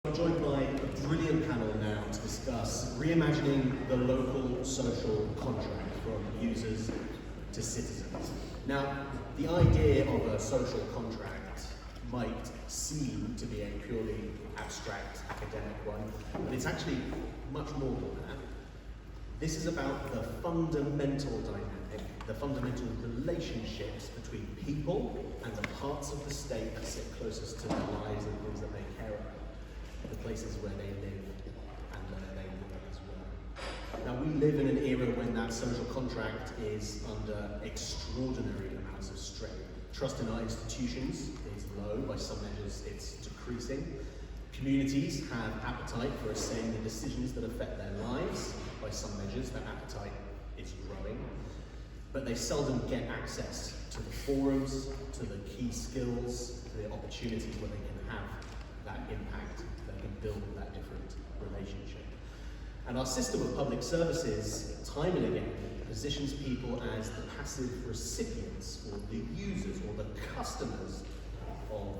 I'm joined by a brilliant panel now to discuss reimagining the local social contract from users to citizens. Now, the idea of a social contract might seem to be a purely abstract academic one, but it's actually much more than that. This is about the fundamental dynamic, the fundamental relationships between people and the parts of the state that sit closest to their lives and things that they care about. The places where they live and where they work as well. Now, we live in an era when that social contract is under extraordinary amounts of strain. Trust in our institutions is low, by some measures it's decreasing. Communities have appetite for a say in the decisions that affect their lives. By some measures that appetite is growing. But they seldom get access to the forums, to the key skills, to the opportunities where they can have that impact, they can build that different relationship. And our system of public services, time and again, positions people as the passive recipients or the users or the customers of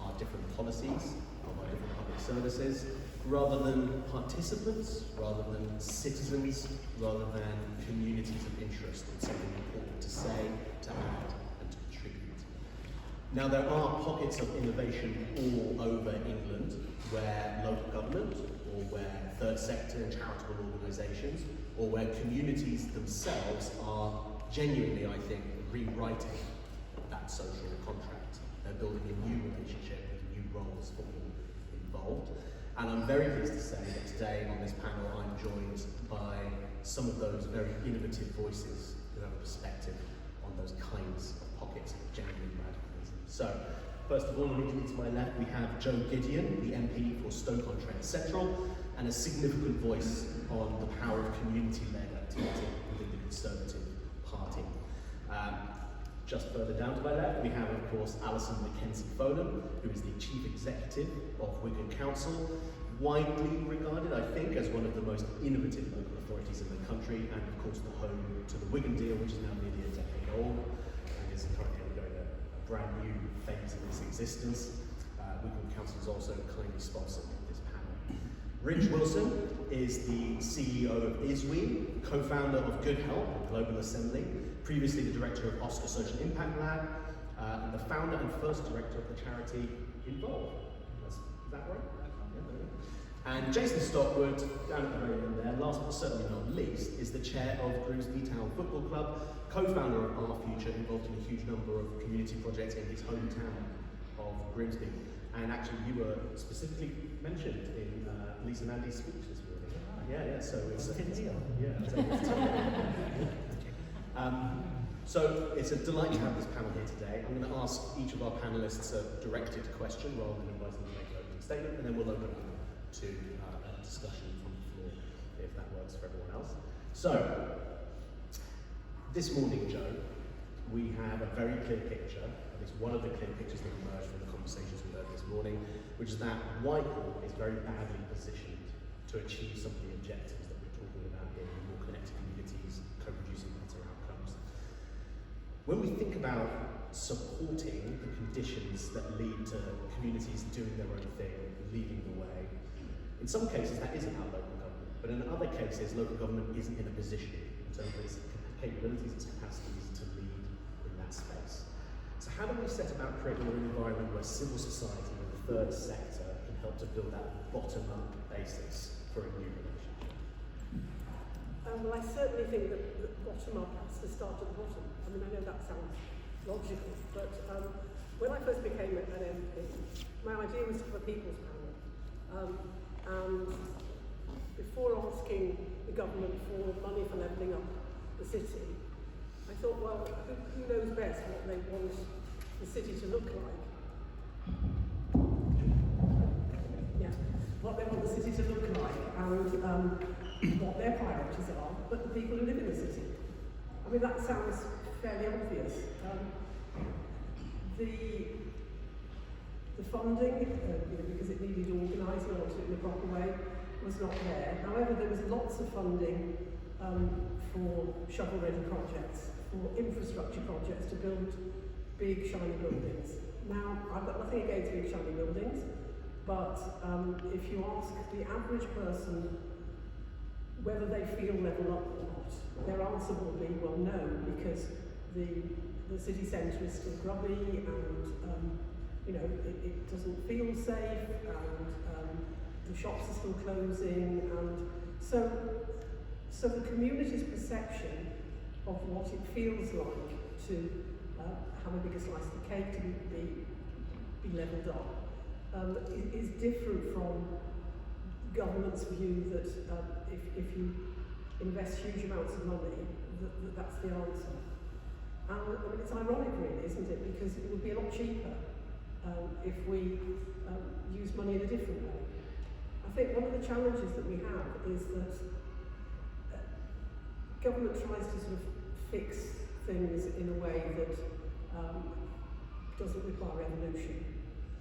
our different policies, of our different public services, rather than participants, rather than citizens, rather than communities of interest in something important to say, to add, and to contribute. Now, there are pockets of innovation all over England where local government, or where third sector and charitable organisations, or where communities themselves are genuinely, I think, rewriting that social contract. They're building a new relationship with new roles for all involved. And I'm very pleased to say that today on this panel I'm joined by some of those very innovative voices who have a perspective on those kinds of pockets of genuine radicalism. So, first of all, immediately to my left we have Joe Gideon, the MP for Stoke-on-Trent Central, and a significant voice on the power of community-led activity within the Conservative Party. Just further down to my left, we have, of course, Alison McKenzie-Folan, who is the Chief Executive of Wigan Council, widely regarded, I think, as one of the most innovative local authorities in the country, and of course the home to the Wigan deal, which is now nearly a decade old, and is currently undergoing a brand new phase of its existence. Wigan Council is also kindly sponsored this panel. Rich Wilson is the CEO of Iswe, co-founder of Good Help, Global Assembly, previously the director of Oscar Social Impact Lab, and the founder and first director of the charity Involve. Is that right? Yeah. And Jason Stockwood, down at the very end there, last but certainly not least, is the chair of Grimsby Town Football Club, co-founder of Our Future, involved in a huge number of community projects in his hometown of Grimsby. And actually, you were specifically mentioned in Lisa and Andy's speech this morning. Yeah, so it's a deal. So it's a delight to have this panel here today. I'm going to ask each of our panelists a directed question rather than inviting them to make an opening statement, and then we'll open up to a discussion from the floor if that works for everyone else. So, this morning, Joe, we have a very clear picture, at least one of the clear pictures that emerged from the conversations we had this morning, which is that Whitehall is very badly positioned to achieve some of the objectives that we're talking about here, more connected communities, co-producing better outcomes. When we think about supporting the conditions that lead to communities doing their own thing, leading the way, in some cases that is about local government, but in other cases local government isn't in a position in terms of its capabilities, its capacities to lead in that space. So how do we set about creating an environment where civil society and the third sector can help to build that bottom-up basis for a new relationship? Well, I certainly think that bottom-up has to start at the bottom. I mean, I know that sounds logical, but when I first became an MP, my idea was to have a people's panel. And before asking the government for money for levelling up the city, I thought, well, who knows best what they want the city to look like? Yeah, what they want the city to look like and what their priorities are, but the people who live in the city. I mean, that sounds fairly obvious. The funding, because it needed organising or to do it in a proper way, was not there. However, there was lots of funding for shovel-ready projects, for infrastructure projects to build big, shiny buildings. Now, I've got nothing against big, shiny buildings, but if you ask the average person whether they feel level up or not, their answer will be, well, no, because the city centre is still grubby and it doesn't feel safe and the shops are still closing, and so the community's perception of what it feels like to have a bigger slice of the cake, to be levelled up, is different from government's view that if you invest huge amounts of money, that's the answer. And I mean, it's ironic really, isn't it? Because it would be a lot cheaper if we use money in a different way. I think one of the challenges that we have is that government tries to sort of fix things in a way that doesn't require revolution.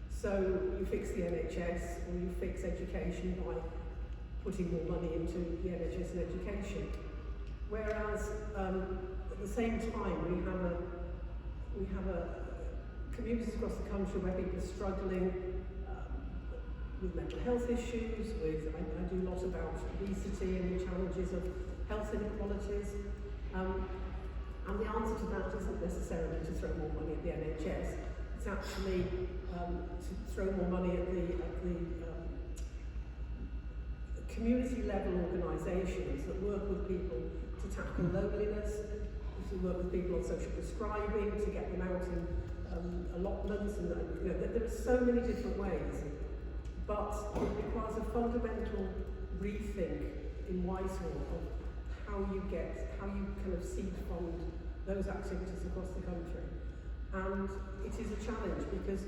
So you fix the NHS, or you fix education by putting more money into the NHS and education. Whereas at the same time we have communities across the country where people are struggling with mental health issues, I do a lot about obesity and the challenges of health inequalities. And the answer to that isn't necessarily to throw more money at the NHS. It's actually to throw more money at the community level organisations that work with people to tackle loneliness, to work with people on social prescribing, to get them out in allotments, and there are so many different ways. But it requires a fundamental rethink in Whitehall of how you kind of seed fund those activities across the country. And it is a challenge because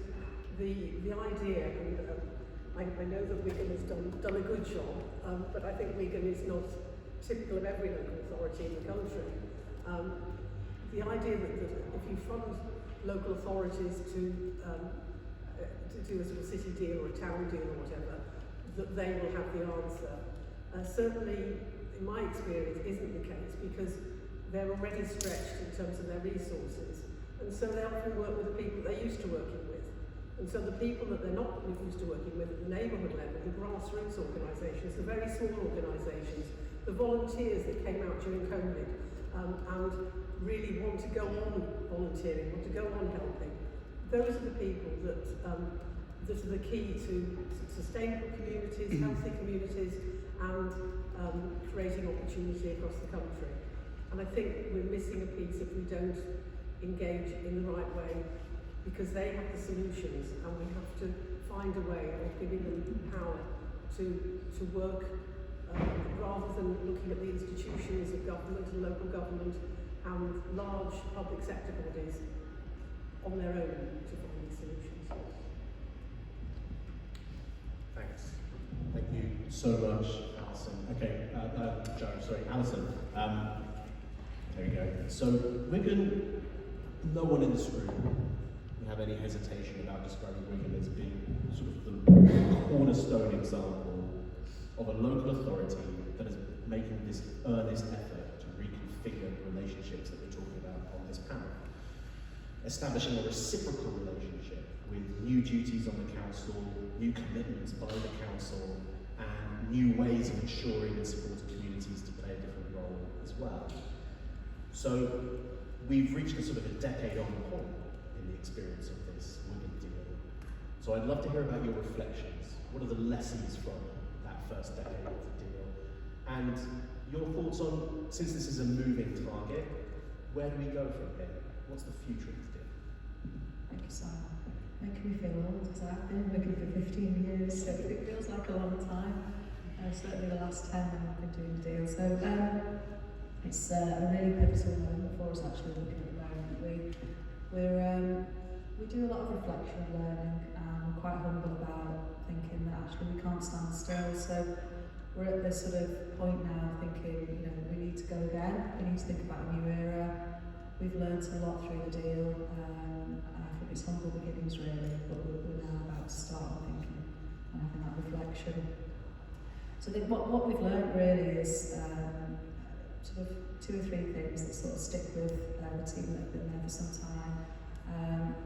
the idea, and I know that Wigan has done a good job, but I think Wigan is not typical of every local authority in the country. The idea that if you fund local authorities to do a sort of city deal or a town deal or whatever, that they will have the answer. Certainly, in my experience, isn't the case, because they're already stretched in terms of their resources, and so they often work with the people they're used to working with. And so the people that they're not used to working with at the neighbourhood level, the grassroots organisations, the very small organisations, the volunteers that came out during COVID and really want to go on volunteering, want to go on helping, those are the people that are the key to sustainable communities, healthy communities, and creating opportunity across the country. And I think we're missing a piece if we don't engage in the right way, because they have the solutions, and we have to find a way of giving them power to work rather than looking at the institutions of government and local government and large public sector bodies on their own to find these solutions. Thanks. Thank you so much, Alison. Okay, Alison. There we go. So, Wigan, no one in this room would have any hesitation about describing Wigan as being sort of the cornerstone example of a local authority that is making this earnest effort to reconfigure the relationships that we're talking about on this panel. Establishing a reciprocal relationship with new duties on the council, new commitments by the council, and new ways of ensuring and supporting communities to play a different role as well. So we've reached a sort of a decade-on point in the experience of this Wigan deal. So I'd love to hear about your reflections. What are the lessons from that first decade of the deal? And your thoughts on, since this is a moving target, where do we go from here? What's the future of the deal? Thank you, Simon. Making me feel old, because I've been in Wigan for 15 years, so it feels like a long time. Certainly the last 10 I've been doing the deal. So it's a really pivotal moment for us actually looking at the moment. We do a lot of reflection and learning, and we're quite humble about thinking that actually we can't stand still. So we're at this sort of point now thinking, we need to go again. We need to think about a new era. We've learned a lot through the deal. I think it's humble beginnings really, but we're now about to start thinking and having that reflection. So I think what we've learned really is sort of 2 or 3 things that sort of stick with the team that have been there for some time,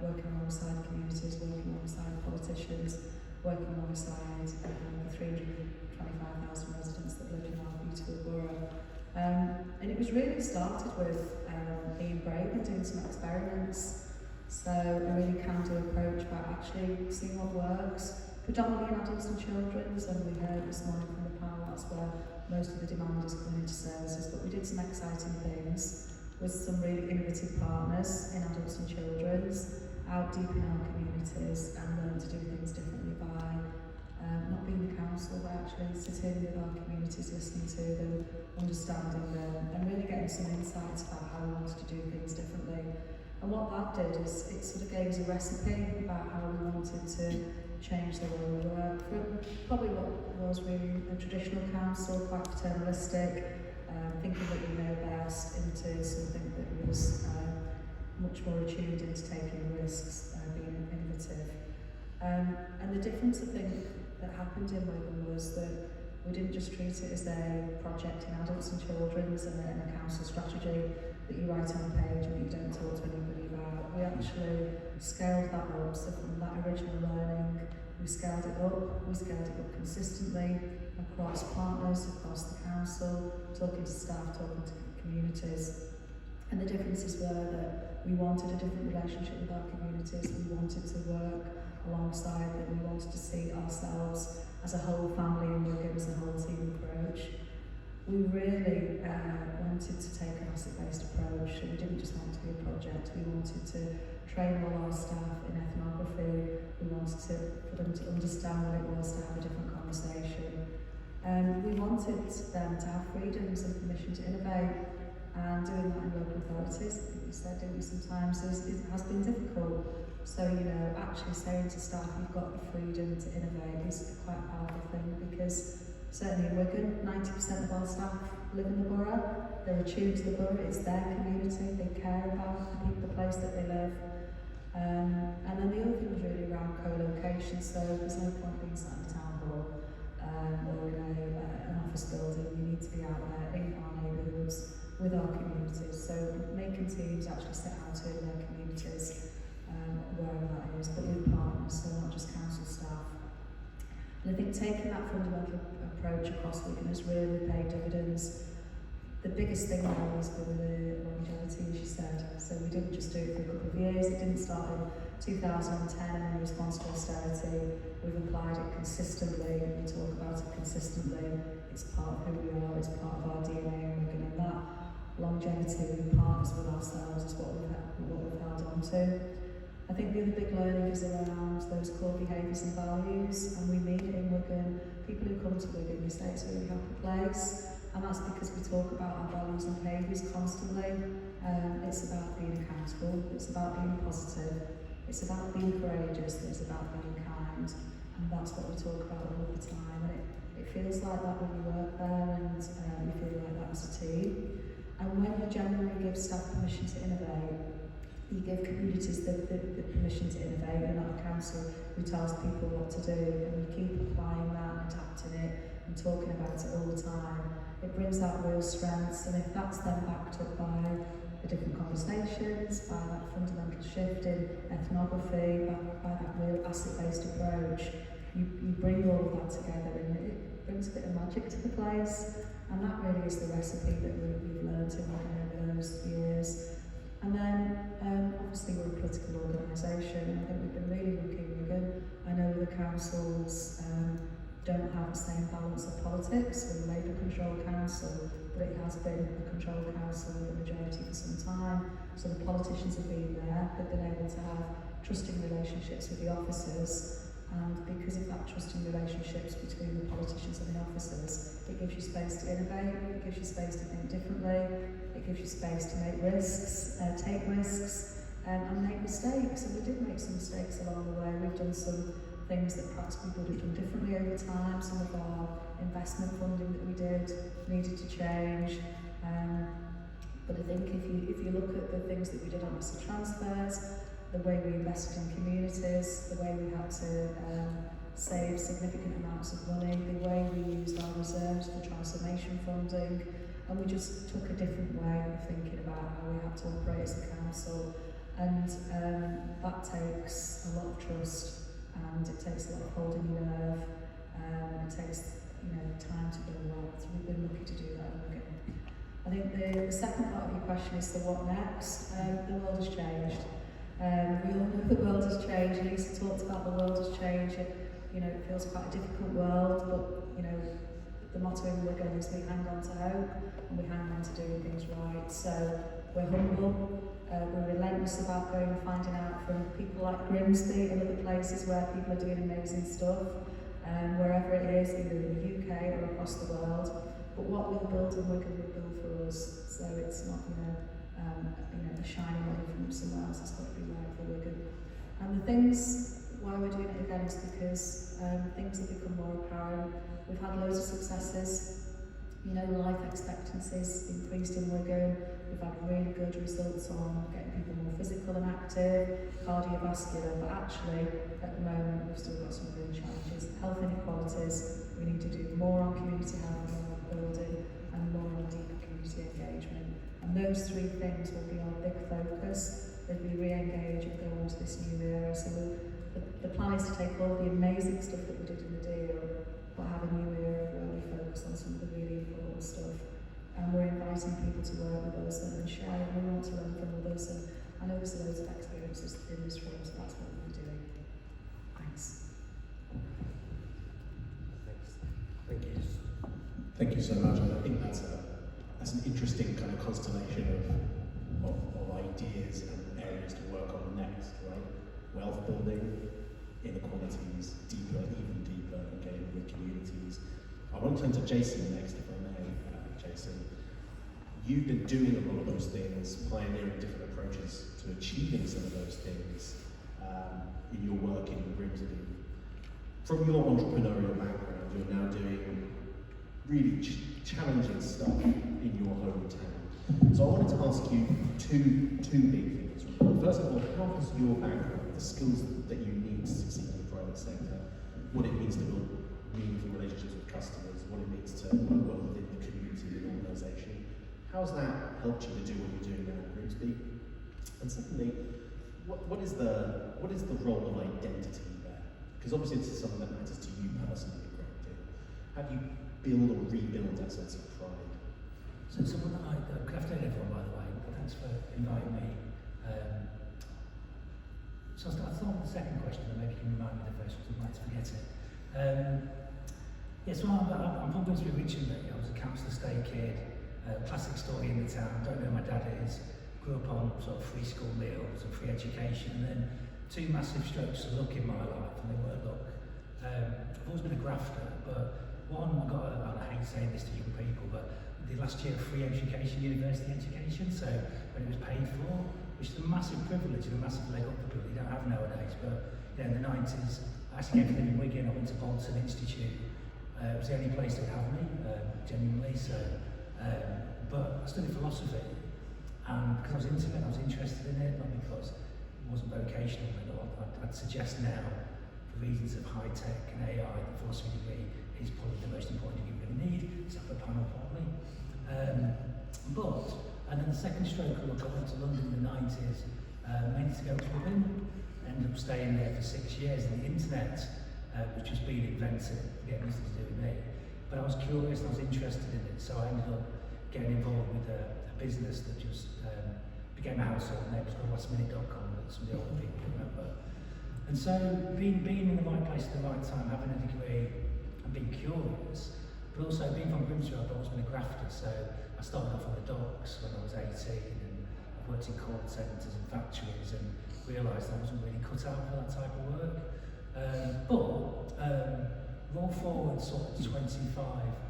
working alongside communities, working alongside politicians, working alongside the 325,000 residents that live in our beautiful borough. And it was really started with being brave and doing some experiments. So a really can-do approach about actually seeing what works, predominantly in adults and children's, and we heard this morning from the panel that's where most of the demand is coming into services, but we did some exciting things with some really innovative partners in adults and children's, out deep in our communities, and learn to do things differently by not being the council, but actually sitting with our communities, listening to them, understanding them, and really getting some insights about how we wanted to do things differently. And what that did is it sort of gave us a recipe about how we wanted to change the way we work from probably what was really a traditional council, quite paternalistic, thinking that you know best, into something that was much more attuned into taking risks, being innovative. And the difference, I think, that happened in Wigan was that we didn't just treat it as a project in adults and children's and a council strategy that you write on a page and that you don't talk to anybody about. We actually scaled that up, so from that original learning, we scaled it up consistently across partners, across the council, talking to staff, talking to communities. And the differences were that we wanted a different relationship with our communities, we wanted to work alongside them, we wanted to see ourselves as a whole family and Wigan as a whole team approach. We really wanted to take an asset-based approach, so we didn't just want to be a project, we wanted to train all our staff in ethnography, we wanted for them to understand what it was to have a different conversation. We wanted them to have freedoms and permission to innovate, and doing that in local authorities, I think we said, didn't we, sometimes has been difficult. So, you know, actually saying to staff, you've got the freedom to innovate is quite a powerful thing, because certainly in Wigan, 90% of our staff live in the borough, they're attuned to the borough, it's their community, they care about the place that they live. And then the other thing was really around co-location, so there's no point being sat in a town hall or in an office building. You need to be out there in our neighbourhoods with our communities, so making teams actually set out in their communities, wherever that is, but with partners, so not just council staff. And I think taking that fundamental approach across Wigan has really paid dividends. The biggest thing now has been the longevity, as you said. So we didn't just do it for a couple of years, it didn't start in 2010 and in response to austerity. We've applied it consistently, we talk about it consistently. It's part of who we are, it's part of our DNA in Wigan, and that longevity with partners with ourselves is what we've held on to. I think the other big learning is around those core behaviours and values, and we mean it in Wigan. People who come to Wigan, we say it's a really happy place, and that's because we talk about our values and behaviours constantly. It's about being accountable, it's about being positive, it's about being courageous, and it's about being kind, and that's what we talk about all the time. And it feels like that when you work there, and we feel like that as a team. And when you genuinely give staff permission to innovate, you give communities the permission to innovate. You're not a council who tells people what to do, and you keep applying that and adapting it and talking about it all the time. It brings out real strengths, and if that's then backed up by the different conversations, by that fundamental shift in ethnography, by that real asset-based approach, you bring all of that together, and it brings a bit of magic to the place. And that really is the recipe that we've learned in over those years. And then, obviously we're a political organisation, and I think we've been really lucky in Wigan. I know the councils don't have the same balance of politics. We're a Labour-controlled council, but it has been a controlled council with a majority for some time. So the politicians have been there, they've been able to have trusting relationships with the officers, and because of that trusting relationships between the politicians and the officers, it gives you space to innovate, it gives you space to think differently, it gives you space to make risks, take risks, and make mistakes. And we did make some mistakes along the way. We've done some things that perhaps we would have done differently over time. Some of our investment funding that we did needed to change. But I think if you look at the things that we did on asset transfers, the way we invested in communities, the way we had to save significant amounts of money, the way we used our reserves for transformation funding, and we just took a different way of thinking about how we had to operate as a council, and that takes a lot of trust, and it takes a lot of holding your nerve. It takes time to build that. So we've been lucky to do that in Wigan. I think the second part of your question is the what next. The world has changed. We all know the world has changed. Lisa talked about the world has changed. It feels quite a difficult world, but the motto in Wigan is we hang on to hope and we hang on to doing things right. So we're humble, we're relentless about going and finding out from people like Grimsby and other places where people are doing amazing stuff, wherever it is, either in the UK or across the world. But what we'll build in Wigan will build for us. So it's not a shiny model from somewhere else. It's got to be right for Wigan. And the things why we're doing it again is because things have become more apparent. We've had loads of successes. Life expectancy's increased in Wigan. We've had really good results on getting people more physical and active, cardiovascular, but actually at the moment we've still got some real challenges. Health inequalities, we need to do more on community health and on building and more on deeper community engagement. And those three things will be our big focus as we re-engage and go on to this new era. So the plan is to take all the amazing stuff that we did in the deal, but have a new era where we focus on some of the really important stuff. And we're inviting people to work with us and share, and we want to learn from others. And I know there's loads of experiences in this room, so that's what we'll be doing. Thanks. Thank you. Thank you so much. And I think that's an interesting kind of constellation of ideas and areas to work on next, right? Wealth building, inequalities, even deeper, engagement with communities. I want to turn to Jason next, if I may. Jason, you've been doing a lot of those things, pioneering different approaches to achieving some of those things in your work in Grimsby. From your entrepreneurial background, you're now doing really challenging stuff in your hometown. So I wanted to ask you two big things. First of all, how has your background, the skills that you need to succeed in the private sector, what it means to build meaningful relationships with customers, what it means to work well within the community and organisation, how's that helped you to do what you're doing now at Grimsby? And secondly, what is the role of identity there? Because obviously this is something that matters to you personally a great deal. How do you build or rebuild that sense of pride? So someone that good afternoon everyone, by the way, thanks for inviting me. So I'll start with the second question, and maybe you can remind me the first one, I might forget it. So I'm from Grimsby originally. I was a council estate kid, classic story in the town, don't know who my dad is, grew up on sort of free school meals and free education, and then two massive strokes of luck in my life, and they weren't luck. I've always been a grafter, but one, I hate saying this to young people, but the last year of free education, university education, so when it was paid for, which is a massive privilege and a massive leg up for people you don't have nowadays. But in the 90s, I actually came to live in Wigan. I went to Bolton Institute. It was the only place that would have me, genuinely. So, but I studied philosophy, and because I was into it, I was interested in it, not because it wasn't vocational. I'd suggest now, for reasons of high tech and AI, the philosophy degree is probably the most important degree you really need. It's up a panel properly. And then the second stroke of luck, I went to London in the 90s, mainly to go to Wigan, ended up staying there for 6 years, and the internet, which was being invented, again, nothing to do with me, but I was curious and I was interested in it, so I ended up getting involved with a business that just became a household name. It was called lastminute.com, that some of the older people remember. And so being in the right place at the right time, having a degree and being curious, but also being from Grimsby, I've always been a grafter, so I started off on the docks when I was 18, and I worked in call centres and factories, and realised I wasn't really cut out for that type of work. Roll forward sort of 25,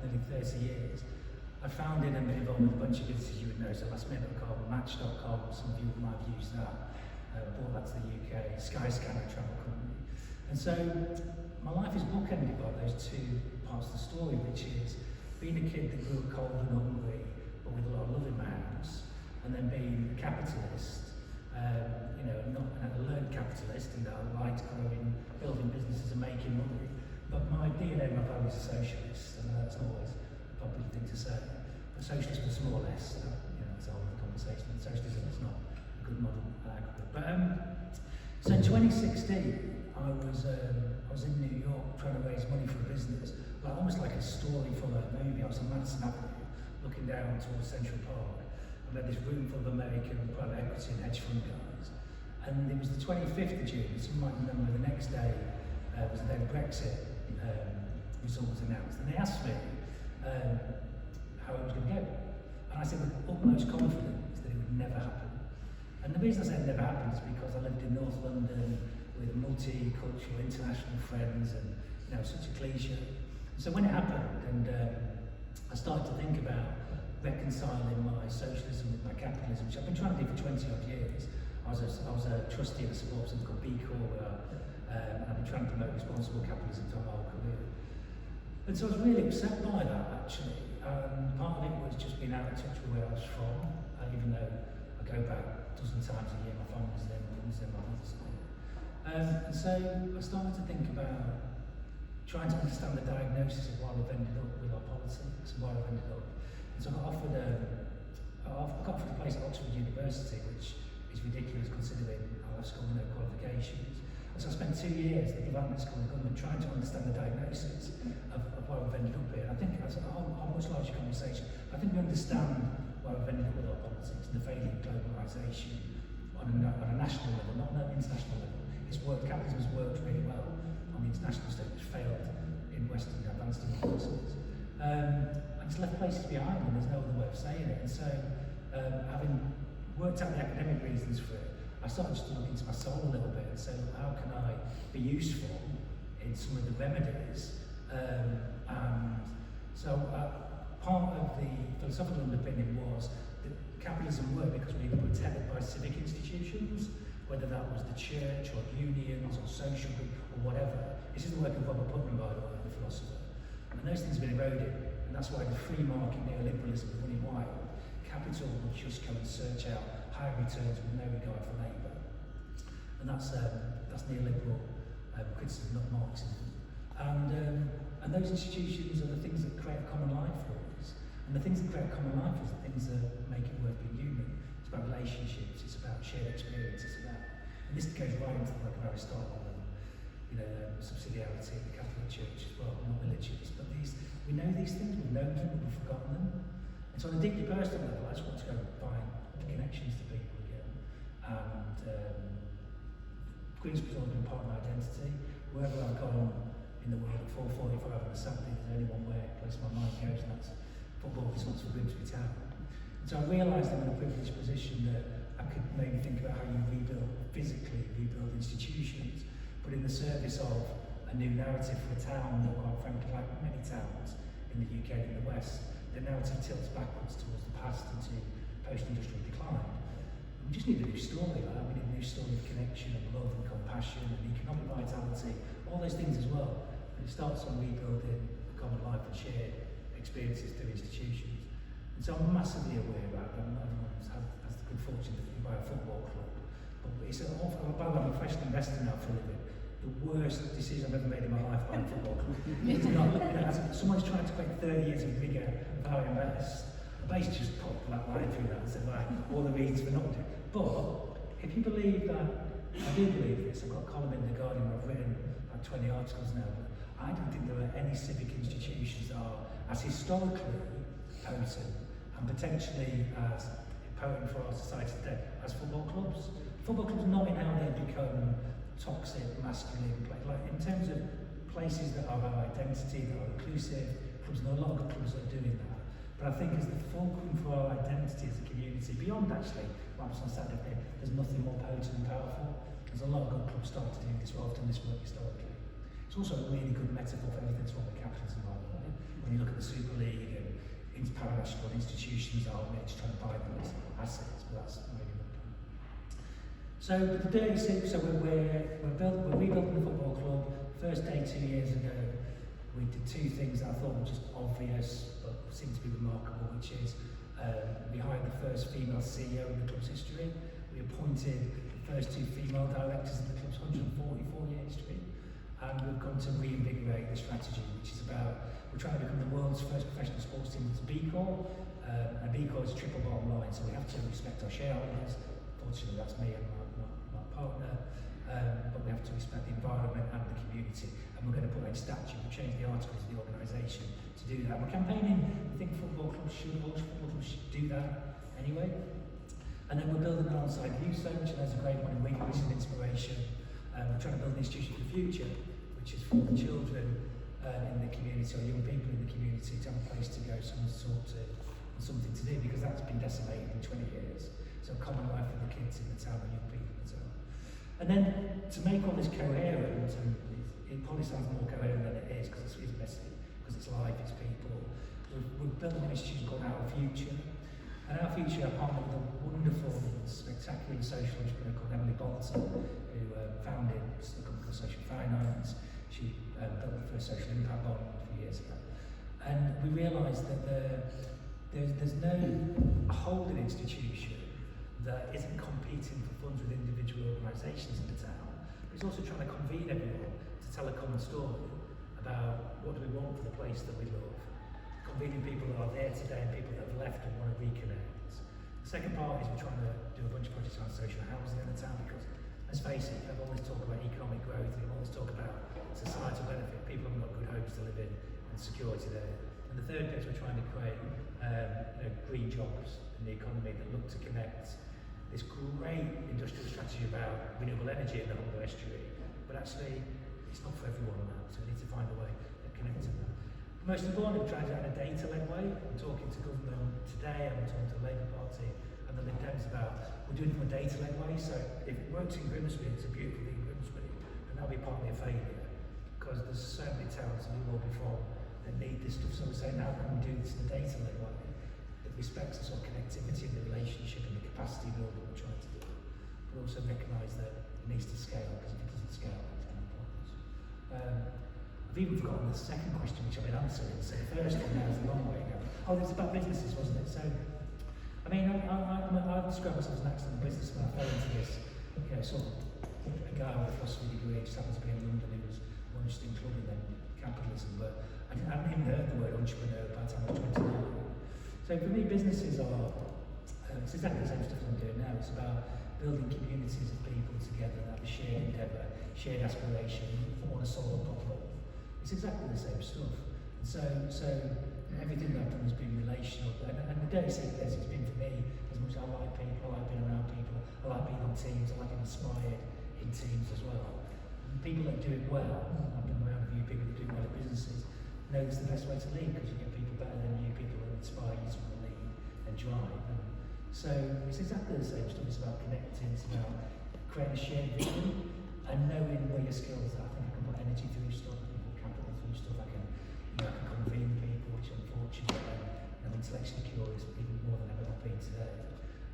nearly 30 years, I founded and been involved with a bunch of businesses you would know, so lastminute.com, match.com, some of you might have used that, brought that to the UK, Skyscanner travel company. And so my life is bookended by those two parts of the story, which is being a kid that grew up cold and hungry, but with a lot of love in my house, and then being a capitalist, not a learned capitalist, in that I liked growing, building businesses and making money. But my DNA, my values are socialist, and that's always a popular thing to say. But socialist was more or less, it's a whole other conversation. Socialism is not a good model. But so in 2016, I I was in New York trying to raise money for a business, like almost like a story from a movie. I was on Madison Avenue, looking down towards Central Park, and we had this room full of American private equity and hedge fund guys. And it was the 25th of June, as you might remember, the next day was the day the Brexit result was announced. And they asked me how it was going to go. And I said with utmost confidence that it would never happen. And the reason I said it never happened is because I lived in North London with multicultural international friends and, you know, such a cliche. So when it happened, and I started to think about reconciling my socialism with my capitalism, which I've been trying to do for 20 odd years. I was a trustee of a support system called B Corp, and I've been trying to promote responsible capitalism for my whole career. And so I was really upset by that, actually. Part of it was just being out of touch with where I was from, even though I go back a dozen times a year, my family's there, my mum's there, my brother's there. And so I started to think about trying to understand the diagnosis of why we've ended up with our politics and why we've ended up. And so I got offered a place at Oxford University, which is ridiculous considering I left school with no qualifications. And so I spent 2 years at the development school of government trying to understand the diagnosis of why we've ended up here. And I think that's a much larger conversation. I think we understand why we've ended up with our politics and the failure of globalisation on a national level, not on an international level. Capitalism has worked really well on the international stage, which failed in Western advanced democracies. And it's left places behind, and there's no other way of saying it. And so, having worked out the academic reasons for it, I started just to look into my soul a little bit and say, well, how can I be useful in some of the remedies? And so, part of the philosophical underpinning was that capitalism worked because we were tethered by civic institutions, whether that was the church or unions or social group or whatever. This is the work of Robert Putnam, by the way, the philosopher. And those things have been eroded, and that's why the free market neoliberalism is running wild. Capital will just go and search out high returns with no regard for labour. And that's neoliberal criticism, not Marxism. And those institutions are the things that create a common life for us. And the things that create a common life is the things that make it worth being human. It's about relationships, it's about shared experience, it's about, and this goes right into the work of Aristotle and, you know, subsidiarity of the Catholic Church as well, not religious, but we know these things, we've known them, we've forgotten them. And so on a deeply personal level, I just want to go and find connections to people again. And Grimsby's always been part of my identity. Wherever I've gone in the world at 4:45 on a Saturday, there's only one place my mind goes, and that's football results for Grimsby Town. So I realised I'm in a privileged position that I could maybe think about how you physically rebuild institutions, but in the service of a new narrative for a town that, quite frankly, like many towns in the UK and in the West, the narrative tilts backwards towards the past and to post-industrial decline. We just need a new story, right? We need a new story of connection and love and compassion and economic vitality, all those things as well. And it starts on rebuilding a common life and shared experiences through institutions. And so I'm massively aware about that. Everyone has the good fortune to buy a football club. But it's an awful, by the way, I'm a professional investor now for a living. The worst decision I've ever made in my life buying a football club. It's not, you know, someone's trying to create 30 years of rigor of how I invest. I basically just popped that line through that and said, right, all the reasons for not doing it. But if you believe that, I do believe this, I've got a column in The Guardian where I've written like 20 articles now, but I don't think there are any civic institutions that are as historically potent and potentially as potent for our society today as football clubs. Football clubs not in how they become toxic, masculine, like in terms of places that are our identity, that are inclusive, clubs, there are a lot of good clubs that are doing that. But I think as the fulcrum for our identity as a community, beyond actually what happens on Saturday, there's nothing more potent and powerful. There's a lot of good clubs starting to do this, we've done this work historically. It's also a really good metaphor for everything that's wrong with capitalism, by the way. When you look at the Super League and international institutions are just trying to buy them as assets, but that's maybe not done. So the day six, so we're rebuilding the football club. First day 2 years ago, we did two things that I thought were just obvious, but seemed to be remarkable, which is we hired the first female CEO in the club's history. We appointed the first two female directors in the club's 144-year history. And we've gone to reinvigorate the strategy, which is about, we're trying to become the world's first professional sports team that's B Corp. And B Corp is a triple bottom line, so we have to respect our shareholders. Fortunately, that's me and my partner. but we have to respect the environment and the community. And we're going to put a statute, we'll change the articles of the organisation to do that. We're campaigning, I think football clubs should do that anyway. And then we're building alongside Youth Zone, which there's a great one in Wigan, which is an inspiration. We're trying to build an institution for the future, which is for the children in the community, or young people in the community, to have a place to go, someone to talk to, and something to do, because that's been decimated in 20 years. So common life for the kids in the town and young people in the town. And then to make all this coherent, and it probably sounds more coherent than it is, because it's messy, because it's life, it's people. We're building an institution called Our Future. And Our Future, I partnered with a wonderful, spectacular social entrepreneur called Emily Bolton, who founded a company called Social Finance. She built the first social impact bond a few years ago. And we realised that there's no holding institution that isn't competing for funds with individual organisations in the town, but it's also trying to convene everyone to tell a common story about what do we want for the place that we love. Convening people that are there today and people that have left and want to reconnect. The second part is we're trying to do a bunch of projects around social housing in the town, because let's face it, we have all this talk about economic growth, we have all this talk about societal benefit, people haven't got good homes to live in and security there. And the third bit is we're trying to create green jobs in the economy that look to connect this great industrial strategy about renewable energy in the Humber estuary, but actually it's not for everyone now, so we need to find a way of connecting that. Most importantly, we're trying to do it in a data-led way. I'm talking to government today, I'm talking to the Labour Party and the Lib Dems about, we're doing it from a data-led way, so if it works in Grimsby, it's a beautiful thing in Grimsby, and that'll be partly a failure, because there's so many towns in the world before that need this stuff, so we're saying, how can we do this in a data-led way that respects the sort of connectivity and the relationship and the capacity building we're trying to do, but also recognise that it needs to scale, because if it doesn't scale, it's going to have problems. I've even forgotten the second question, which I've been answering, so the first one now is a long way ago. Oh, it was about businesses, wasn't it? So, I mean, I describe myself as an accident businessman. I fell into this, sort of a guy with a philosophy degree, just happens to be in London, who was more interested in club and then capitalism, but I hadn't even heard the word entrepreneur by the time I was 29. So for me, businesses are, it's exactly the same stuff I'm doing now. It's about building communities of people together that have a shared endeavour, shared aspiration, that want to solve a problem. It's exactly the same stuff. And so everything that I've done has been relational. And the dirty secret is, it's been for me, as much as I like people, I like being around people, I like being on teams, I like getting inspired in teams as well. And people that do it well, I've been around a few people that do well at businesses, know it's the best way to lead, because you get people better than you, people that inspire you to lead and drive. And so it's exactly the same stuff. It's about connecting, it's about creating a shared vision and knowing where your skills are. I think I can put energy through stuff, I can put capital through stuff, I can convene people, which unfortunately I'm intellectually curious, even more than I've ever been today.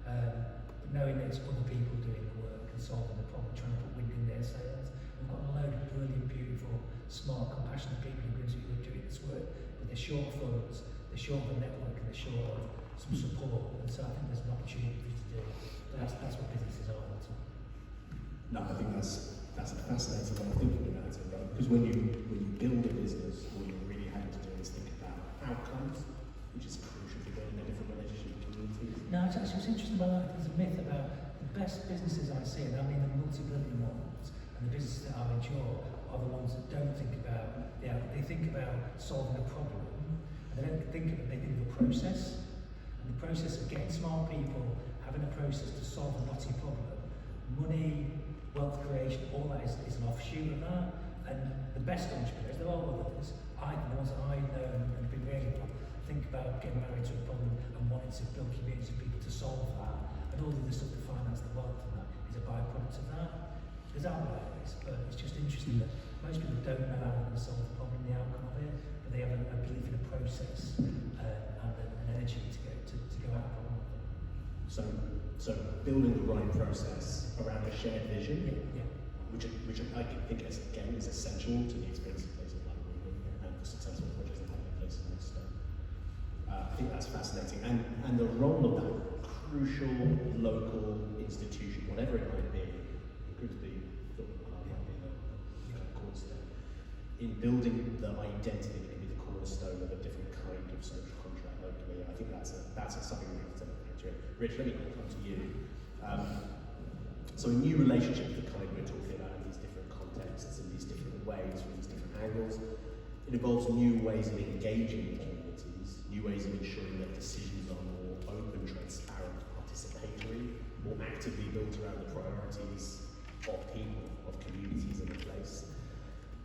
But knowing that it's other people doing the work and solving the problem, trying to put wind in their sails. We've got a load of brilliant, beautiful, smart, compassionate people in Grimsby who are doing this work, but they're short of funds, they're short of a network, and they're short of some support. And so I think there's an opportunity for us to do. But that's what businesses are. No, I think that's a fascinating way of thinking about it, right? Because when you build a business, what you're really having to do is think about outcomes, which is crucial for building a different relationship with communities. No, it's actually what's interesting about that. There's a myth about the best businesses I see, and I mean the multi-billion ones, and the businesses that I enjoy are the ones that don't think about, they think about solving a problem, and they don't think of it, they think of a process. And the process of getting smart people, having a process to solve a knotty problem, money, wealth creation, all that is an offshoot of that. And the best entrepreneurs, there are others, the ones that I know and have been really think about getting married to a problem and wanting to build communities of people to solve that. And all of the stuff to finance the wealth from that is a byproduct of that. There's outliers, but it's just interesting that most people don't know how they're going to solve the problem, the outcome of it, but they have a belief in a process and an energy to go out of the problem. So building the right process around a shared vision, Yeah. which I think is essential to the experience of places like Wigan and the successful projects that happen in places like Stoke. I think that's fascinating, and the role of that crucial local institution, whatever it might be, it could be football, it might be the cornerstone, in building the identity that can be the cornerstone of a different kind of social contract locally. I think that's something we have to look into. Rich, let me come to you. So a new relationship is the kind we're talking about in these different contexts, in these different ways, from these different angles. It involves new ways of engaging communities, new ways of ensuring that decisions are more open, transparent, participatory, more actively built around the priorities of people, of communities and the place.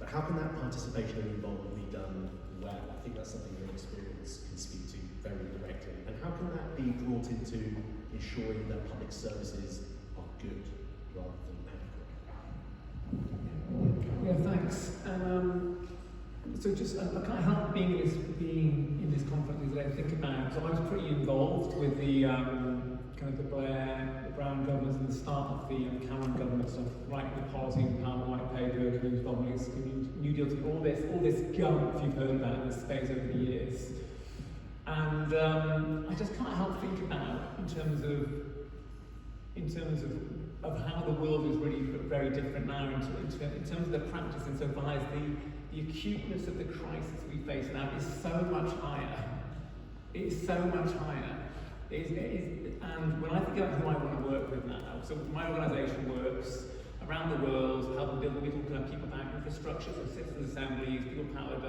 But how can that participation and involvement be done well? I think that's something your experience can speak to very directly. And how can that be brought into ensuring that public services are good rather than adequate? Yeah, thanks. So just I can't help being in this conference today. Think about. So I was pretty involved with the kind of the Brown governments and the start of the Cameron government stuff, writing the policy, Empowerment White Paper, Community Development, New Deal, all this gunk you've heard about in this space over the years. And I just can't help think about in terms of how the world is really very different now in terms of the practice insofar as the acuteness of the crisis we face now is so much higher. It is so much higher. And when I think about who I want to work with now, so my organisation works around the world, helping build people-powered infrastructure, so citizens' assemblies, people-powered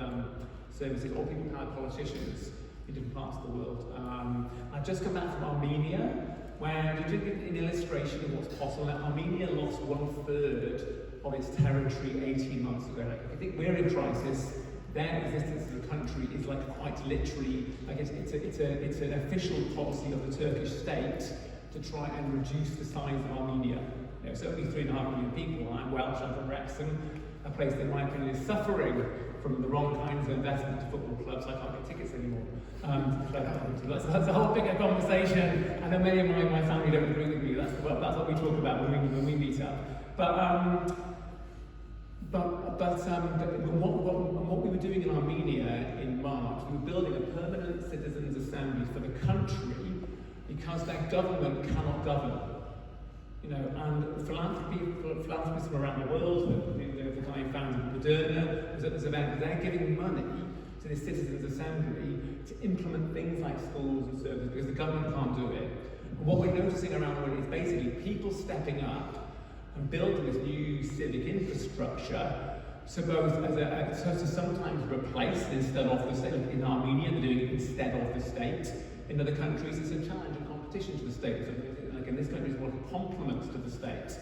services, or people-powered politicians in different parts of the world. I've just come back from Armenia, where to give an illustration of what's possible, Armenia lost 1/3 of its territory 18 months ago. I think we're in crisis. Their existence as a country is like quite literally, like it's an official policy of the Turkish state to try and reduce the size of Armenia. You know, it's only 3.5 million people. I'm Welsh, I'm from Wrexham, a place that in my opinion is suffering from the wrong kinds of investment to football clubs. I can't get tickets anymore. That's a whole bigger conversation. I know many of my family don't agree with me. That's what we talk about when we meet up. What we were doing in Armenia in March, we were building a permanent citizens' assembly for the country because their government cannot govern. You know, and philanthropists from around the world, the guy who founded Moderna was at this event, they're giving money to the citizens' assembly to implement things like schools and services because the government can't do it. And what we're noticing around the world is basically people stepping up and building this new civic infrastructure, so both to sometimes replace instead of the state. In Armenia, they're doing it instead of the state. In other countries, it's a challenge and competition to the state. So, like in this country, it's more like complements to the state.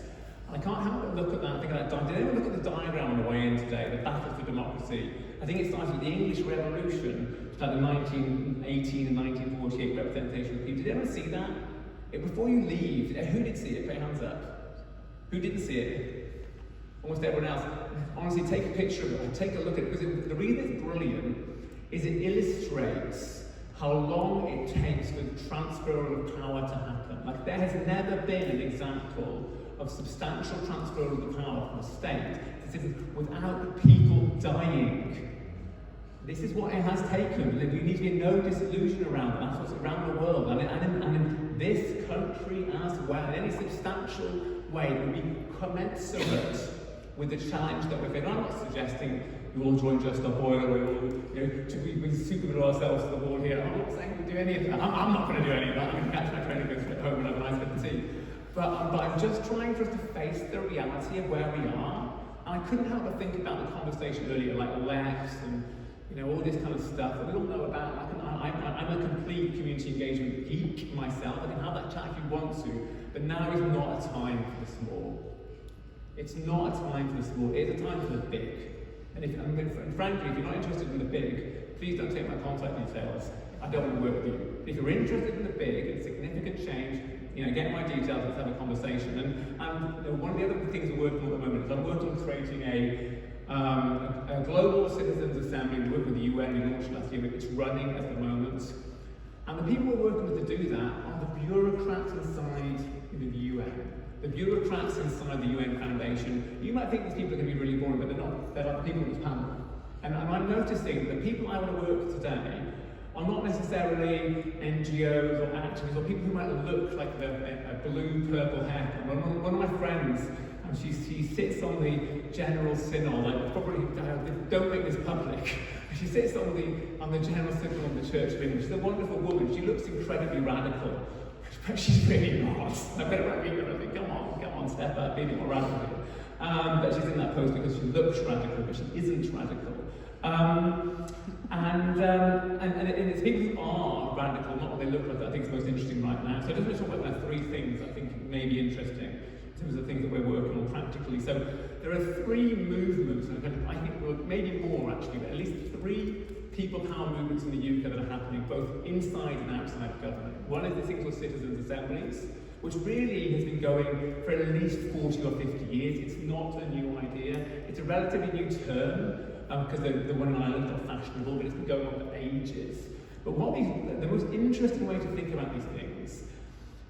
And I can't help but look at that and think of that. Did anyone look at the diagram on the way in today, the battle for democracy? I think it started with the English Revolution, like the 1918 and 1948 representation of the people. Did anyone see that? Before you leave, who did see it? Put your hands up. Who didn't see it? Almost everyone else. Honestly, take a picture of it and take a look at it, because the reason it's brilliant is it illustrates how long it takes for the transfer of power to happen. Like, there has never been an example of substantial transfer of the power from a state without people dying. This is what it has taken. There needs to be no disillusion around that. That's what's around the world. And in this country as well, in any substantial way that would be commensurate with the challenge that we're facing. I'm not suggesting we all join Just Stop Oil or we superman ourselves to the wall here. I'm not saying we do any of that. I'm not going to do any of that. I'm going to catch my train and go straight home and have a nice cup of tea. But I'm just trying for us to face the reality of where we are. And I couldn't help but think about the conversation earlier, like Lex and all this kind of stuff that we all know about. I'm a complete community engagement geek myself. I can have that chat if you want to, but now is not a time for the small. It's not a time for the small, it's a time for the big. And frankly, if you're not interested in the big, please don't take my contact details. I don't want to work with you. If you're interested in the big and significant change, get my details, let's have a conversation. And one of the other things we're working on at the moment is I'm working on creating a global citizens assembly. We work with the UN, we launched last year, it's running at the moment. And the people we're working with to do that are the bureaucrats inside the UN. The bureaucrats inside the UN Foundation. You might think these people are going to be really boring, but they're not. They're like the people in this panel. And I'm noticing that the people I want to work with today are not necessarily NGOs or activists or people who might look like a blue, purple haircut. One of my friends, she sits on the General Synod, like probably don't make this public. She sits on the General Synod of the Church of England. She's a wonderful woman. She looks incredibly radical. but she's really not. I better write me and I think, come on, step up, be a bit more radical. But she's in that post because she looks radical, but she isn't radical. And it's people who are radical, not what they look like, that I think is most interesting right now. So I just want to talk about three things I think may be interesting in terms of things that we're working on practically. So there are three movements, and I think maybe more actually, but at least three people power movements in the UK that are happening both inside and outside of government. One is this thing called citizens' assemblies, which really has been going for at least 40 or 50 years. It's not a new idea. It's a relatively new term, because the one in Ireland got fashionable, but it's been going on for ages. But the most interesting way to think about these things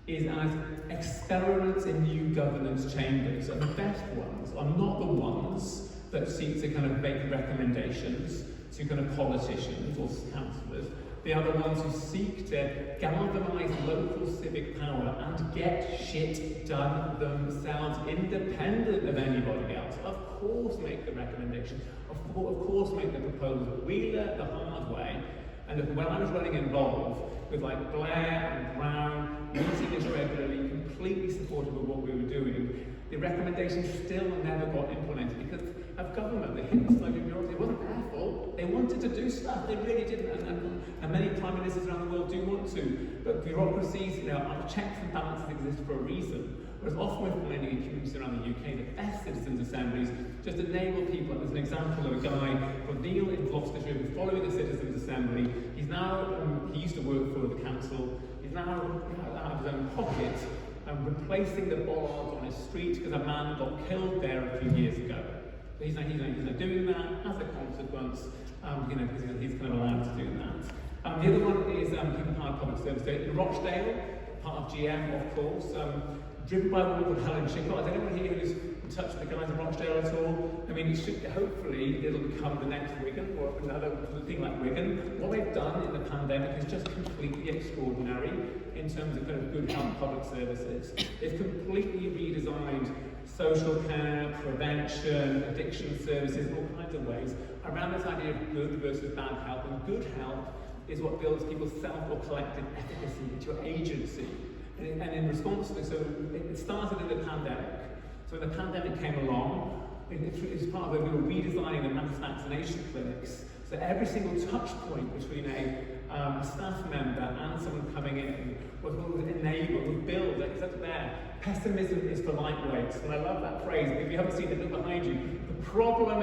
is as experiments in new governance chambers. And the best ones are not the ones that seek to kind of make recommendations to kind of politicians or councillors. They are the ones who seek to galvanise local civic power and get shit done themselves, independent of anybody else. Of course make the recommendation, of course make the proposal. We learnt the hard way, and when I was running Involve, with like Blair and Brown, meeting us regularly, completely supportive of what we were doing, the recommendations still never got implemented because of government. They hit the slide of bureaucracy. It wasn't their fault. They wanted to do stuff. They really didn't. And many prime ministers around the world do want to. But bureaucracies, our checks and balances exist for a reason. Whereas often with many communities around the UK, the best citizens' assemblies just enable people. There's an example of a guy called Neil in Gloucestershire who's following the citizens' assembly. He's now, he used to work for the council. He's now out of his own pocket replacing the bollards on his street because a man got killed there a few years ago. So he's now doing that as a consequence, because he's kind of allowed to do that. The other one is people powered public service. So in Rochdale, part of GM, of course, driven by a woman called Helen Chickott. Is anyone here who's in touch with the guys in Rochdale at all? I mean, it should, hopefully it'll become the next Wigan or another thing like Wigan. What they've done in the pandemic is just completely extraordinary in terms of kind of good health public services. They've completely redesigned social care, prevention, addiction services, in all kinds of ways, around this idea of good versus bad health. And good health is what builds people's self or collective efficacy into your agency. And in response to this, so it started in the pandemic. So when the pandemic came along, it's part of we were redesigning the mass vaccination clinics. So every single touch point between a staff member and someone coming in was enabled, was built, it's up there. Pessimism is for lightweights. And I love that phrase. If you haven't seen it, look behind you. The problem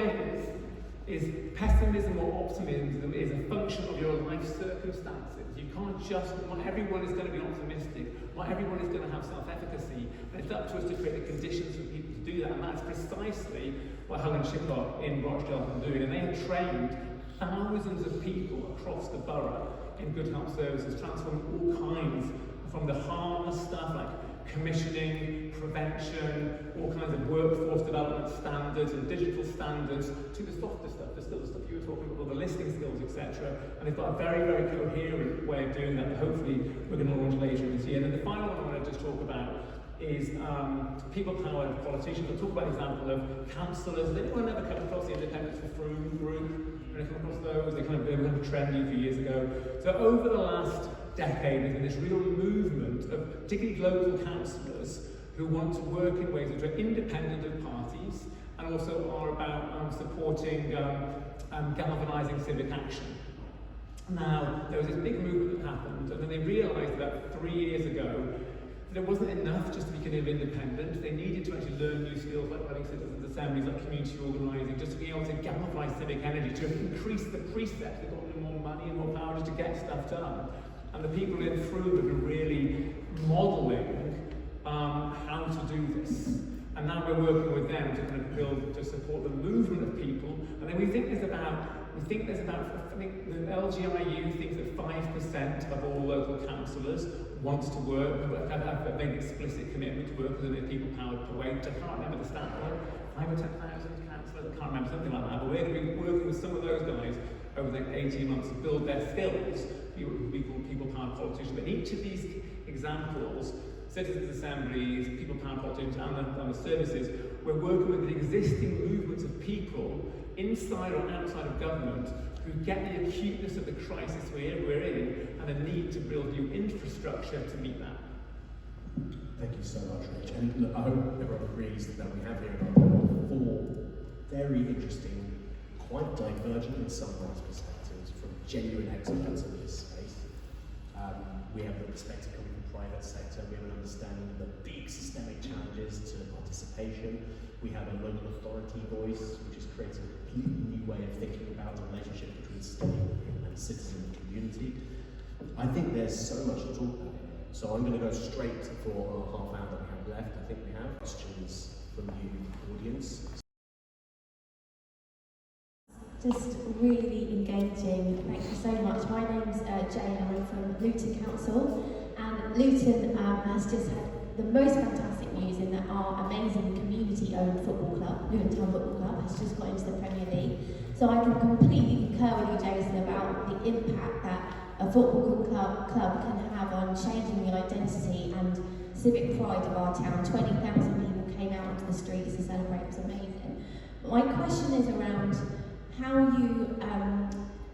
is pessimism or optimism is a function of your life circumstances. You can't just, not everyone is going to be optimistic, not everyone is going to have self-efficacy, and it's up to us to create the conditions for people to do that, and that's precisely what Helen Chickott in Rochdale have been doing, and they have trained thousands of people across the borough in good health services, transforming all kinds, from the harmless stuff like commissioning, prevention, all kinds of workforce development standards and digital standards, to the softer stuff, the stuff you were talking about, the listening skills, etc. And they've got a very, very coherent way of doing that hopefully we're going to launch later this year. And then the final one I want to just talk about is people-powered politicians. I'll talk about an example of councillors. Has anyone ever come across the Independence for Froome group? When I come across those, they kind of trendy a few years ago. So over the last decade, there's been this real movement of particularly local councillors who want to work in ways which are independent of parties and also are about supporting galvanising civic action. Now, there was this big movement that happened, and then they realised about 3 years ago that it wasn't enough just to be kind of independent. They needed to actually learn new skills like running citizens' assemblies, like community organising, just to be able to galvanise civic energy, to increase the precepts. They've got more money and more power just to get stuff done. And the people in Froome have been really modelling how to do this. And now we're working with them to kind of build, to support the movement of people. And then we think the LGIU thinks that 5% of all local councillors want to work, have made an explicit commitment to work within a people-powered way. I can't remember the stat, 5 or 10,000 councillors, I can't remember, something like that. But we're going to be working with some of those guys over the next 18 months to build their skills, we call people-powered politicians. But in each of these examples, citizens' assemblies, people-powered politicians, and the services, we're working with the existing movements of people inside or outside of government who get the acuteness of the crisis we're in and the need to build new infrastructure to meet that. Thank you so much, Rich. And look, I hope everyone agrees that we have here four very interesting, quite divergent in some ways perspectives from genuine experts in this space. We have the perspective coming from the private sector. We have an understanding of the big systemic challenges to participation. We have a local authority voice, which is creating a completely new way of thinking about the relationship between state and citizen and community. I think there's so much to talk about here. So I'm going to go straight for our half hour that we have left. I think we have questions from you, audience. Just really engaging. Thank you so much. My name's Jane. I'm from Luton Council, and Luton has just had the most fantastic news in that our amazing community-owned football club, Luton Town Football Club, has just got into the Premier League. So I can completely concur with you, Jason, about the impact that a football club can have on changing the identity and civic pride of our town. 20,000 people came out onto the streets to celebrate. It was amazing. But my question is around how you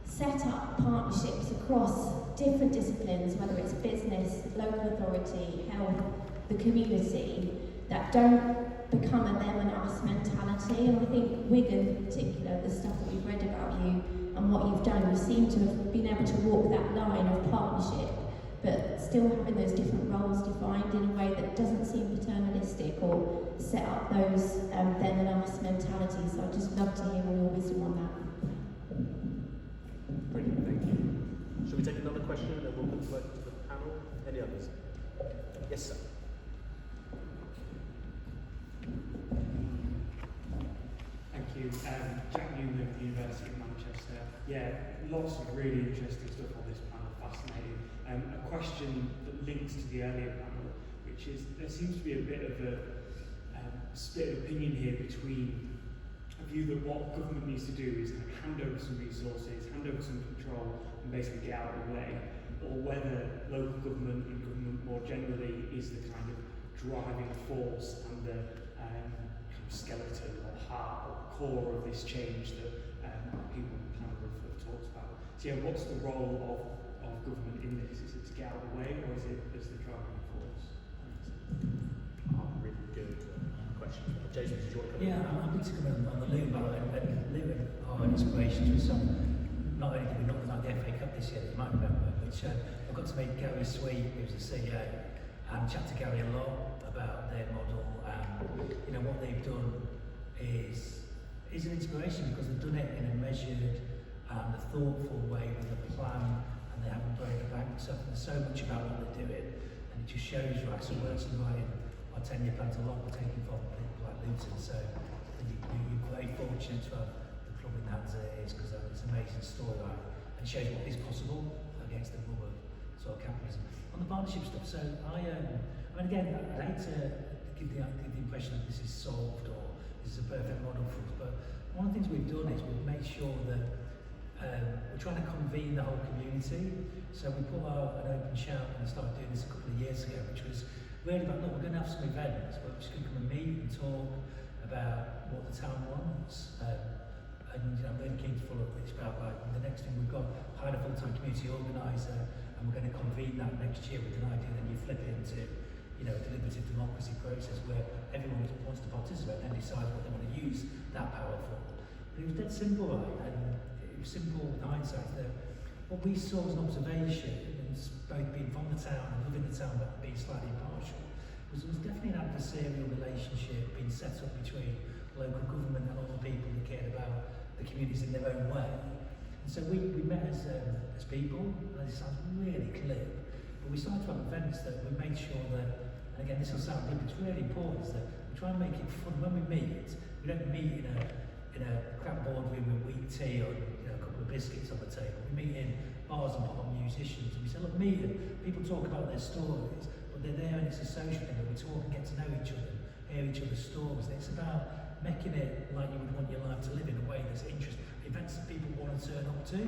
set up partnerships across different disciplines, whether it's business, local authority, health, the community, that don't become a them and us mentality. And I think Wigan in particular, the stuff that we've read about you and what you've done, you seem to have been able to walk that line of partnership, but still having those different roles defined in a way that doesn't seem paternalistic or set up those them and us mentalities. So I'd just love to hear all your wisdom on that. Brilliant, thank you. Shall we take another question and then we'll move to the panel? Any others? Yes, sir. Thank you. Jack Newman at the University of Manchester. Yeah, lots of really interesting stuff on this panel, fascinating. A question that links to the earlier panel, which is there seems to be a bit of a split of opinion here between a view that what government needs to do is hand over some resources, hand over some control, and basically get out of the way, or whether local government and government more generally is the kind of driving force and the skeleton or heart or core of this change that people kind of have talked about. So yeah, what's the role of government in this? Is it to get out of the way, or is it as the driving force? Really good question. Jason, did you want to come in? Yeah, I'm going to come in on the Luton battle, and Luton are inspirations with some. Not only did we knock them out the FA Cup this year, you might remember, but I got to meet Gary Iswe, who's the CEO, and chat to Gary a lot about their model. You know, what they've done is an inspiration because they've done it in a measured and a thoughtful way with a plan, and they haven't broken the bank. So there's so much about what they're doing, and it just shows you actually works in our 10-year plan a lot. We're taking from people like Luton, so you're very fortunate to have the club in hands that it is, because it's an amazing storyline and shows what is possible against the rubber sort of capitalism. On the partnership stuff, so I mean, again, I hate to give the impression that this is solved or this is a perfect model for us, but one of the things we've done is we've made sure that we're trying to convene the whole community. So we put out an open shout when I started doing this a couple of years ago, which was really about, look, we're going to have some events where we're just going to come and meet and talk about what the town wants. And you know, I'm really keen to follow up with this about like the next thing we've got, hired a full-time community organiser, and we're going to convene that next year with an idea that you flip it into, you know, a deliberative democracy process where everyone wants to participate and decide what they want to use that power for. But it was dead simple, right? And it was simple with hindsight that what we saw as an observation, and both being from the town and living in the town but being slightly impartial, was there was definitely an adversarial relationship being set up between local government and other people that cared about the communities in their own way. And so we met as people, and it sounds really clear, but we started to have events that we made sure that, and again this will sound deep, it's really important, is that we try and make it fun. When we meet, we don't meet in a crap boardroom with weak tea or a couple of biscuits on the table. We meet in bars and put on musicians, and we say, look, meet them. People talk about their stories, but they're there and it's a social thing where we talk and get to know each other, hear each other's stories. And it's about making it like you would want your life to live in a way that's interesting. Events that people want to turn up to,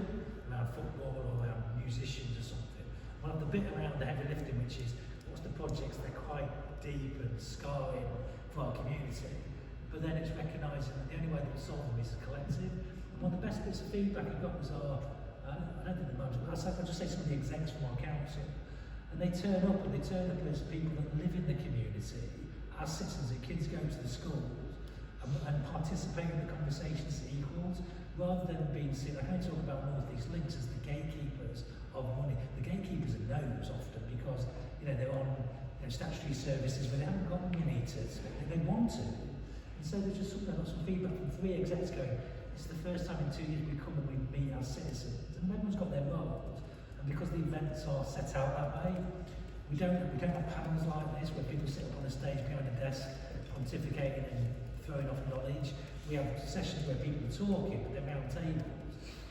around football or around musicians or something. We'll have the bit around the heavy lifting, which is what's the projects that are quite deep and scarring for our community. But then it's recognising that the only way that we'll solve them is a collective. And one of the best bits of feedback I got was I don't think the most, but I'll just say some of the execs from our council. And And they turn up as people that live in the community, as citizens, that kids go to the schools and participate in the conversations as equals, rather than being seen. I can talk about North East Links as the gatekeepers of money. The gatekeepers are no's often because they're on statutory services where they haven't got money meters, they want to. And so there's just got some feedback from 3 execs going, it's the first time in 2 years we come and we meet our citizens, and everyone's got their roles. And because the events are set out that way, we don't have panels like this where people sit up on a stage behind a desk pontificating and throwing off knowledge. We have sessions where people are talking, but they're round tables.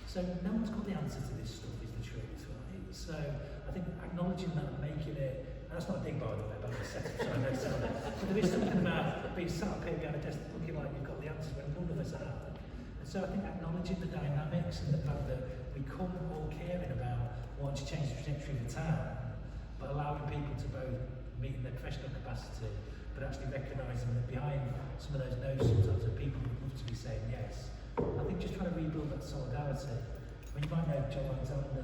So no one's got the answer to this stuff, is the truth, right? So I think acknowledging that and making it, and that's not a dig by the way, but I'm a setup, so I know some of that. But there is something about being sat up here behind a desk looking like you've got the answers when none of us have. And so I think acknowledging the dynamics and the fact that we come all caring about wanting to change the trajectory of the town, but allowing people to both meet in their professional capacity, but actually recognising that behind some of those no's sometimes are people who would love to be saying yes. I think just trying to rebuild that solidarity. I mean, you might know John Alexander,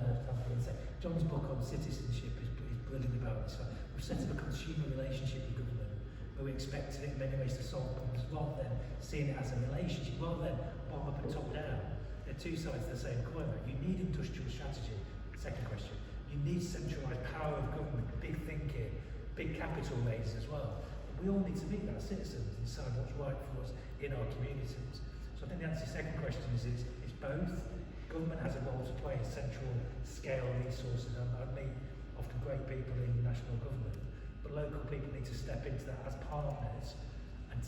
John's book on citizenship is brilliant about this. We've set up a consumer relationship with government, where we expected it in many ways to solve problems, rather than seeing it as a relationship, rather than bottom up and top down. They're two sides of the same coin. You need industrial strategy. Second question. You need centralised power of government, big thinking, big capital raises as well. We all need to meet our citizens and decide what's right for us in our communities. So I think the answer to the second question is it's both. Government has a role to play in central scale resources, and I meet often great people in national government, but local people need to step into that as partners and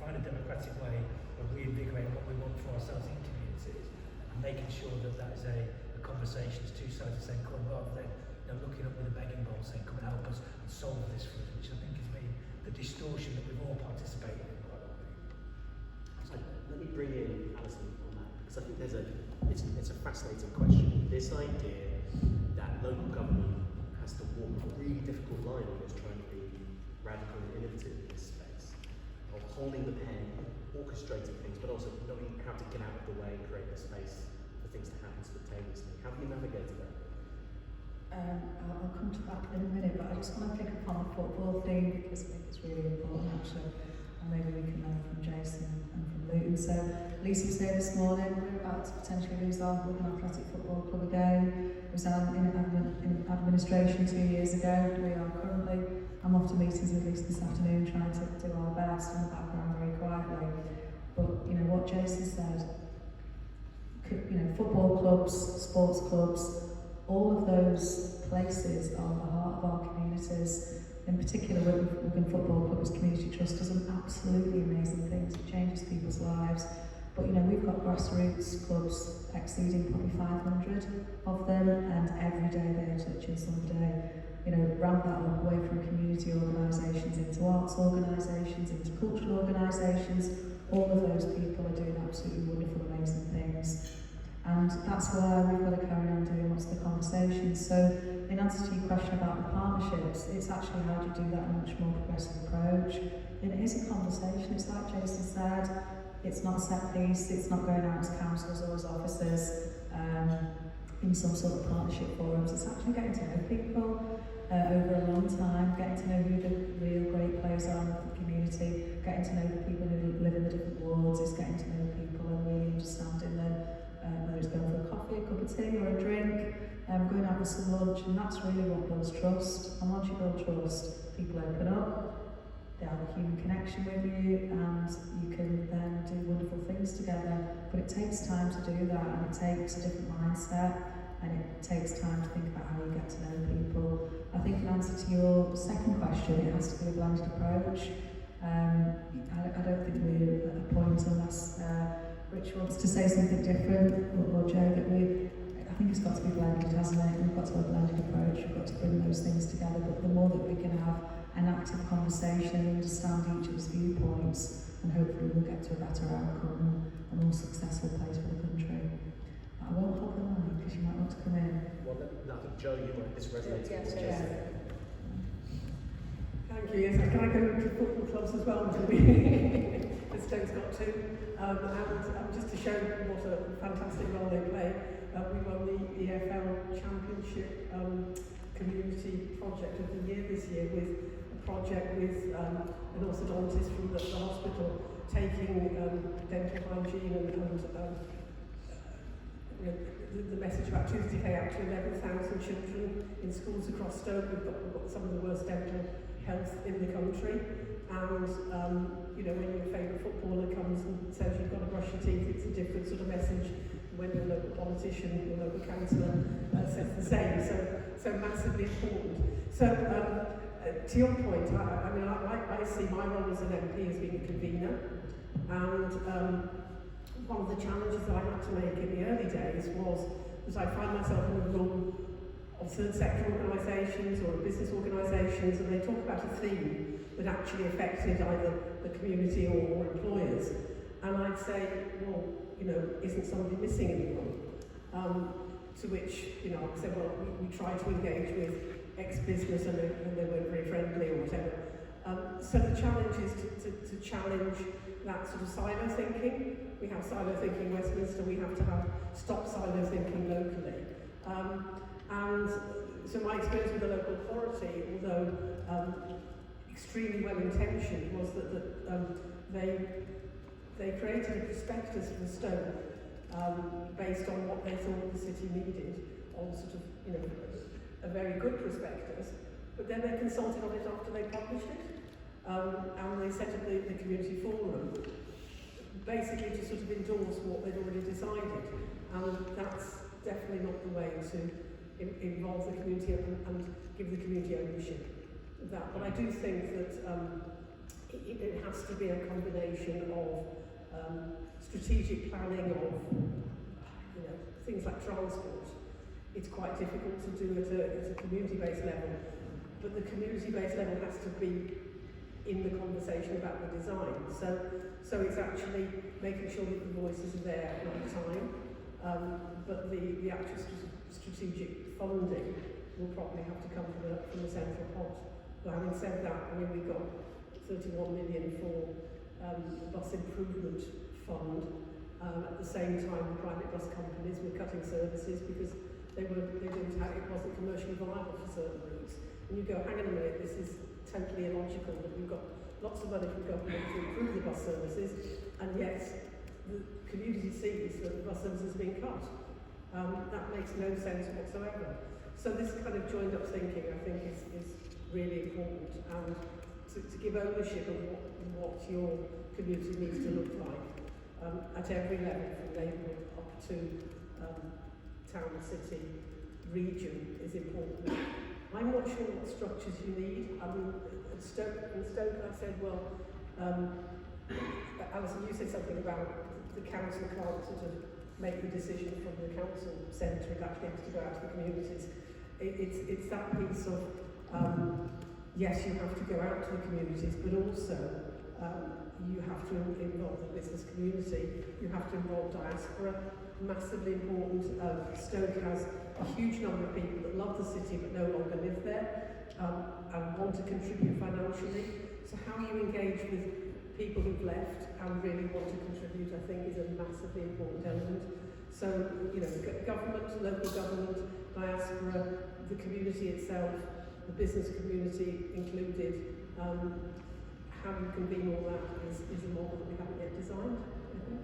find a democratic way of reinvigorating what we want for ourselves in communities, and making sure that is a conversation, it's two sides of the same coin, rather than looking up with a begging bowl saying come and help us and solve this for us, which I think has been the distortion that we've all participated in quite a lot. Let me bring in Alison on that, because I think it's a fascinating question. This idea that local government has to walk a really difficult line when it's trying to be radical and innovative in this space, of holding the pen, orchestrating things, but also knowing how to get out of the way and create the space for things to happen spontaneously. How do you navigate that? I'll come to that in a minute, but I just want to pick up on the football thing because I think it's really important actually, and maybe we can learn from Jason and from Luton. So Lisa was here this morning, we're about to potentially lose our Wigan Athletic Football Club again. It was in administration 2 years ago. We are currently, I'm off to meetings with Lisa this afternoon trying to do our best in the background very quietly. But what Jason said, football clubs, sports clubs, all of those places are the heart of our communities. In particular, Wigan Football Club as Community Trust does some absolutely amazing things. It changes people's lives. But we've got grassroots clubs exceeding probably 500 of them, and every day they're touching somebody. Ramp that up away from community organisations into arts organisations, into cultural organisations. All of those people are doing absolutely wonderful, amazing things. And that's why we've got to carry on doing what's the conversation. So in answer to your question about the partnerships, it's actually how do you do that in a much more progressive approach. And it is a conversation, it's like Jason said, it's not a set piece, it's not going out as councils or as officers in some sort of partnership forums, it's actually getting to know people over a long time, getting to know who the real great players are in the community, getting to know the people who live in the different wards, is getting to know people and really understanding them. Whether it's going for a coffee, a cup of tea or a drink, going out with some lunch, and that's really what builds trust. And once you build trust, people open up, they have a human connection with you, and you can then do wonderful things together. But it takes time to do that, and it takes a different mindset, and it takes time to think about how you get to know people. I think in answer to your second question, it has to be a blended approach. I don't think we're at a point unless Rich wants to say something different, or Joe, that I think it's got to be blended, hasn't it? We've got to have a blended approach, we've got to bring those things together, but the more that we can have an active conversation and understand each other's viewpoints, and hopefully we'll get to a better outcome and a more successful place for the country. I won't hog the mic because you might want to come in. Well, I think Joe, this resonates with what Yeah. Jason said. Thank you. Yes, can I go to football clubs as well? As Stoke's got to. And just to show what a fantastic role they play, we won the EFL Championship Community an orthodontist from the hospital taking dental hygiene and the message about Tuesday out to 11,000 children in schools across Stoke. We've got some of the worst dental health in the country. And when your favourite footballer comes and says you've got to brush your teeth, it's a different sort of message when your local politician, your local councillor says the same. So massively important. So to your point, I see my role as an MP as being a convener, and one of the challenges that I had to make in the early days was I find myself in the room of third sector organisations or business organisations, and they talk about a theme that actually affected either the community or employers. And I'd say, well, isn't somebody missing in the room? To which, I said, well, we try to engage with ex-business and they weren't very friendly or whatever. So the challenge is to challenge that sort of silo thinking. We have silo thinking in Westminster, we have to stop silo thinking locally. And so my experience with the local authority, although extremely well intentioned, was that they created a prospectus for Stoke based on what they thought the city needed, on sort of a very good prospectus, but then they consulted on it after they published it, and they set up the community forum basically to sort of endorse what they'd already decided, and that's definitely not the way to involve the community and give the community ownership of that. But I do think that it has to be a combination of strategic planning of things like transport. It's quite difficult to do at a community-based level, but the community-based level has to be in the conversation about the design. So it's actually making sure that the voices are there all the time, but the actual strategic funding will probably have to come from the central pot. But having said that, we've got 31 million for the bus improvement fund. At the same time, the private bus companies were cutting services because it wasn't commercially viable for certain routes. And you go, hang on a minute, this is totally illogical that we've got lots of money from government to improve the bus services, and yet the community sees that the bus services are being cut. That makes no sense whatsoever. So this kind of joined up thinking, I think, is really important, and to give ownership of what your community needs to look like at every level, from neighbourhood up to town, city, region, is important. I'm not sure what structures you need. In Stoke, I said, well, Alison, you said something about the council can't sort of make the decision from the council centre, it actually has to go out to the communities. It's that piece of, yes, you have to go out to the communities, but also you have to involve the business community, you have to involve diaspora, massively important. Stoke has a huge number of people that love the city but no longer live there and want to contribute financially. So how you engage with people who've left and really want to contribute, I think, is a massively important element. So, government, local government, diaspora, the community itself, the business community included, how you convene all that is a model that we haven't yet designed, I think.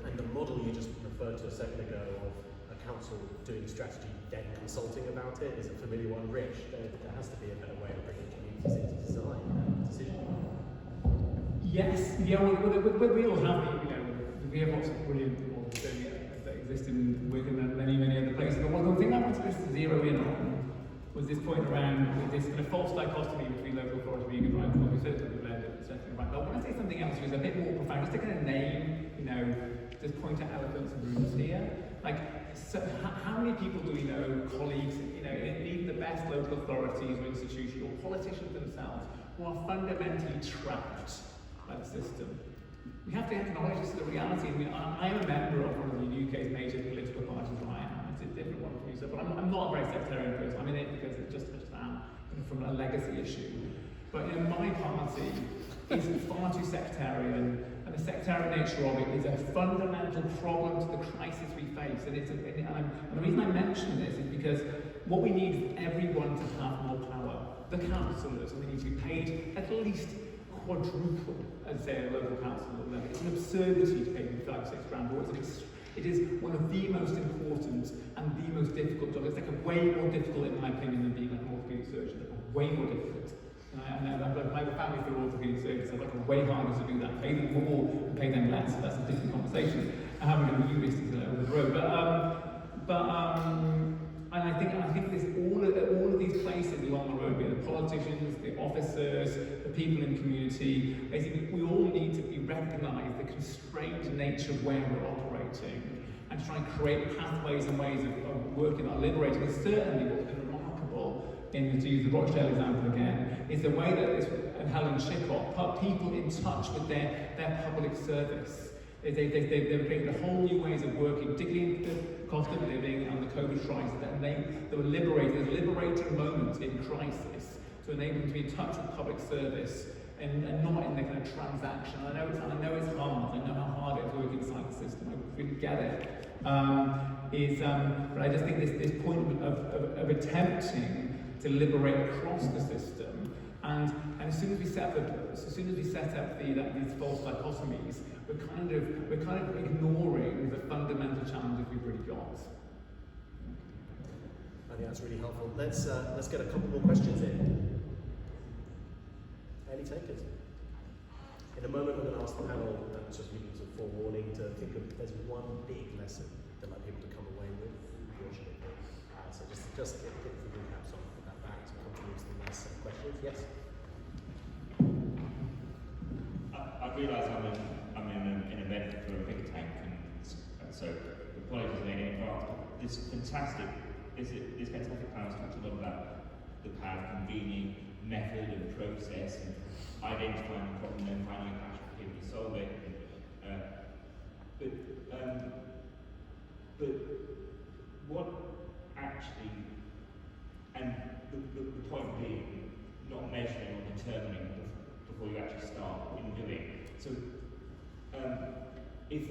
And the model you just referred to a second ago of a council doing strategy, then consulting about it, is a familiar one. Rich, there has to be a better way of bringing communities into design and decision. Yes, we all have we have lots of brilliant people doing it that exist in Wigan and many other places. But one thing I wanted to zero in on was this point around this kind of false dichotomy between local authority being right, what we said that we've led it, right. But I want to say something else which is a bit more profound, just to kind of name, just point out elephants in rooms here. So how many people do we know, colleagues, in even the best local authorities or institutions or politicians themselves, who are fundamentally trapped by the system? We have to acknowledge this as a reality. I am a member of one of the UK's major political parties, I am. It's a different one from you, but I'm not a very sectarian person. I'm in it because I just am from a legacy issue. But my party is far too sectarian, and the sectarian nature of it is a fundamental problem to the crisis we face. And the reason I mention this is because what we need is everyone to have more power. The councillors, and they need to be paid at least quadruple as, say, a local council level. It's an absurdity to pay them £5 or £6 grand. It is one of the most important and the most difficult jobs. It's like a way more difficult, in my opinion, than being like an orthopaedic surgeon. Like a way more difficult. And my family for orthopaedic surgeons, so like a way harder to do that. Pay them more and pay them less. That's a different conversation. We're going to move this over the road. And I think there's all of these places along the road, be it the politicians, the officers, the people in the community. Basically, we all need to recognise the constrained nature of where we're operating and try and create pathways and ways of working that are liberating. And certainly what's been remarkable, to use the Rochdale example again, is the way that this, and Helen Chicot, put people in touch with their public service. They've created a whole new ways of working, particularly in the cost of living and the COVID crisis, and they were liberated. There's a liberating moment in crisis to enable them to be in touch with public service and not in the kind of transaction. I know it's hard. I know how hard it is working inside the system. I really get it. But I just think this point of attempting to liberate across the system, and as soon as we set up these false dichotomies, we're kind of ignoring the fundamental challenges we've really got. I think that's really helpful. Let's get a couple more questions in. Any takers? In a moment, we're going to ask the panel, just giving some forewarning, to think of if there's one big lesson they'd like people to come away with. So just get the recaps on that back to contribute to the next set of questions. Yes. I realise I'm in an event for a think tank, and so apologies in advance. But this fantastic panel talks a lot about the power of convening method and process and identifying the problem and finding a passion for people to solve it. But what actually, and the point being, not measuring or determining before you actually start in doing. So if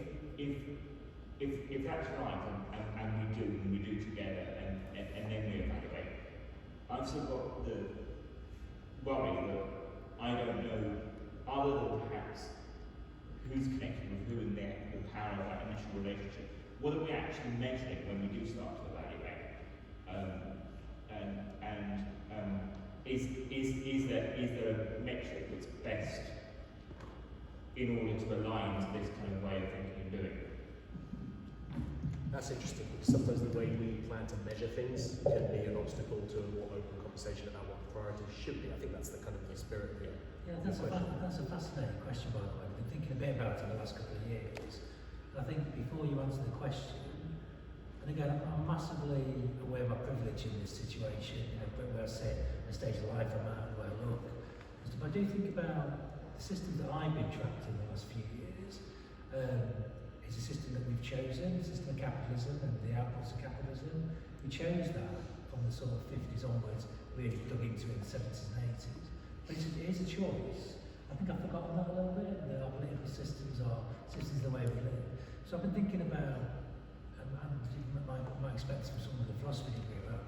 that's right, and we do together, and then we evaluate, I've still got the worry that I don't know, other than perhaps who's connected with who and the power of that initial relationship. What are we actually measuring when we do start to evaluate? Is there a metric that's best in order to align to this kind of way of thinking and doing? That's interesting, because sometimes the way we plan to measure things can be an obstacle to a more open conversation about what the priorities should be. I think that's the kind of the spirit here. Yeah, that's a fascinating question, by the way. I've been thinking a bit about it the last couple of years. I think before you answer the question, and again, I'm massively aware of my privilege in this situation, where I sit in a stage of life I'm at and where I look. But if I do think about the system that I've been trapped in the last few years, is a system that we've chosen, the system of capitalism and the outputs of capitalism. We chose that from the sort of 50s onwards, really dug into it in the 70s and 80s. But it is a choice. I think I've forgotten that a little bit, that our political systems are systems of the way we live. So I've been thinking about, and might expect from some of the philosophy degree about,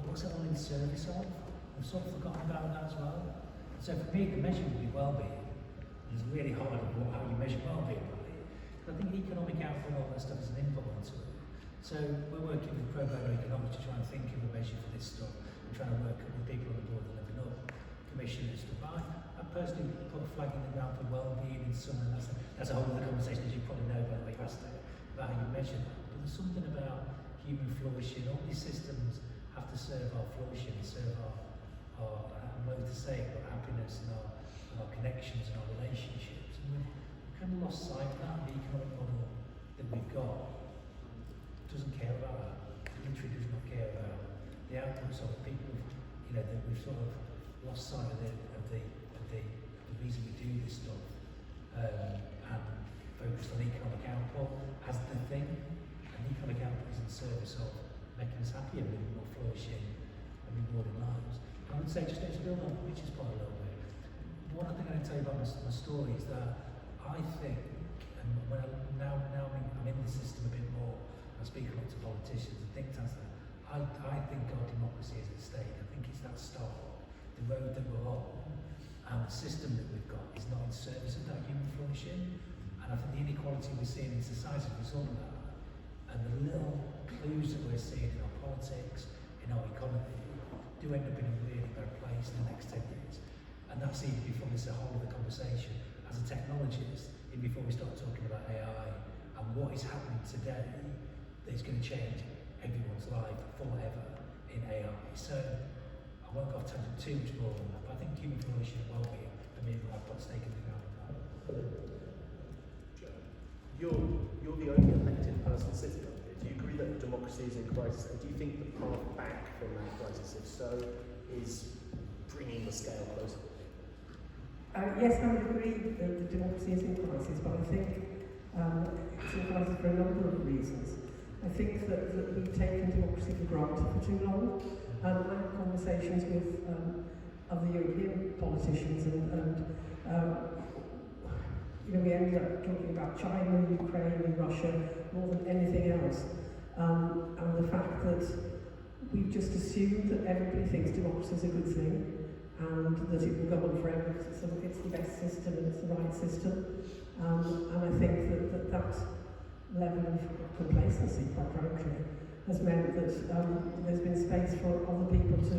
what's it all in service of? I've sort of forgotten about that as well. So for me, the measure would be well-being. It's really hard how you measure well-being. I think economic output and all that stuff is an input into it. So we're working with Programme Economics to try and think of a measure for this stuff and trying to work with people on the board that Living Up, commission and stuff. I personally put a flag in the ground for well-being in some, and that's a whole other conversation, as you probably know by the way you asked it, about how you measure that. But there's something about human flourishing. All these systems have to serve our flourishing, serve our I'm loath to say it, but happiness and our connections and our relationships. And we've kind of lost sight of that. The economic model that we've got doesn't care about that. It literally does not care about the outputs of people. That we've sort of lost sight of the reason we do this stuff, and focused on economic output as the thing. And economic output is in service of making us happier, living more flourishing and rewarding lives. I would say, just to build on Richard's point a little bit, one thing I tell you about my story is that I think, and when I'm in the system a bit more, I speak a lot to politicians and think tanks, I think our democracy is at stake. I think it's that start, the road that we're on, and the system that we've got is not in service of that human flourishing. And I think the inequality we're seeing in society is a result of that. And the little clues that we're seeing in our politics, in our economy, do end up in a really bad place in the next 10 years. And that's even before it's the whole of the conversation as a technologist, even before we start talking about AI and what is happening today that is going to change everyone's life forever in AI. So I won't go off tangent too much more on that, but I think human flourishing and well-being for me will have got stake in the ground. You're the only elected person sitting up here. Do you agree that democracy is in crisis? And do you think the path back from that crisis, if so, is bringing the scale closer? Yes, I would agree that the democracy is in crisis, but I think it's in crisis for a number of reasons. I think that we've taken democracy for granted for too long. I had conversations with other European politicians and we ended up talking about China, Ukraine and Russia more than anything else. And the fact that we've just assumed that everybody thinks democracy is a good thing and that it will go on forever because it's the best system and it's the right system. And I think that level of complacency, quite frankly, has meant that there's been space for other people to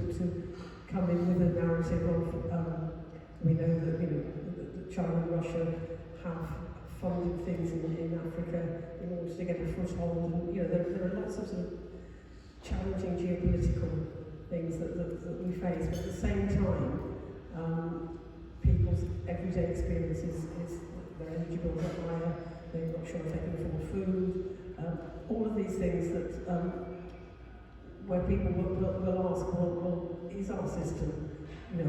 come in with a narrative of we know that that China and Russia have funded things in Africa in order to get a foothold, and there are lots of sort of challenging geopolitical things that we face, but at the same time people's everyday experiences is their energy bills are higher, they're not sure if they can afford food, all of these things that where people will ask, well, is our system a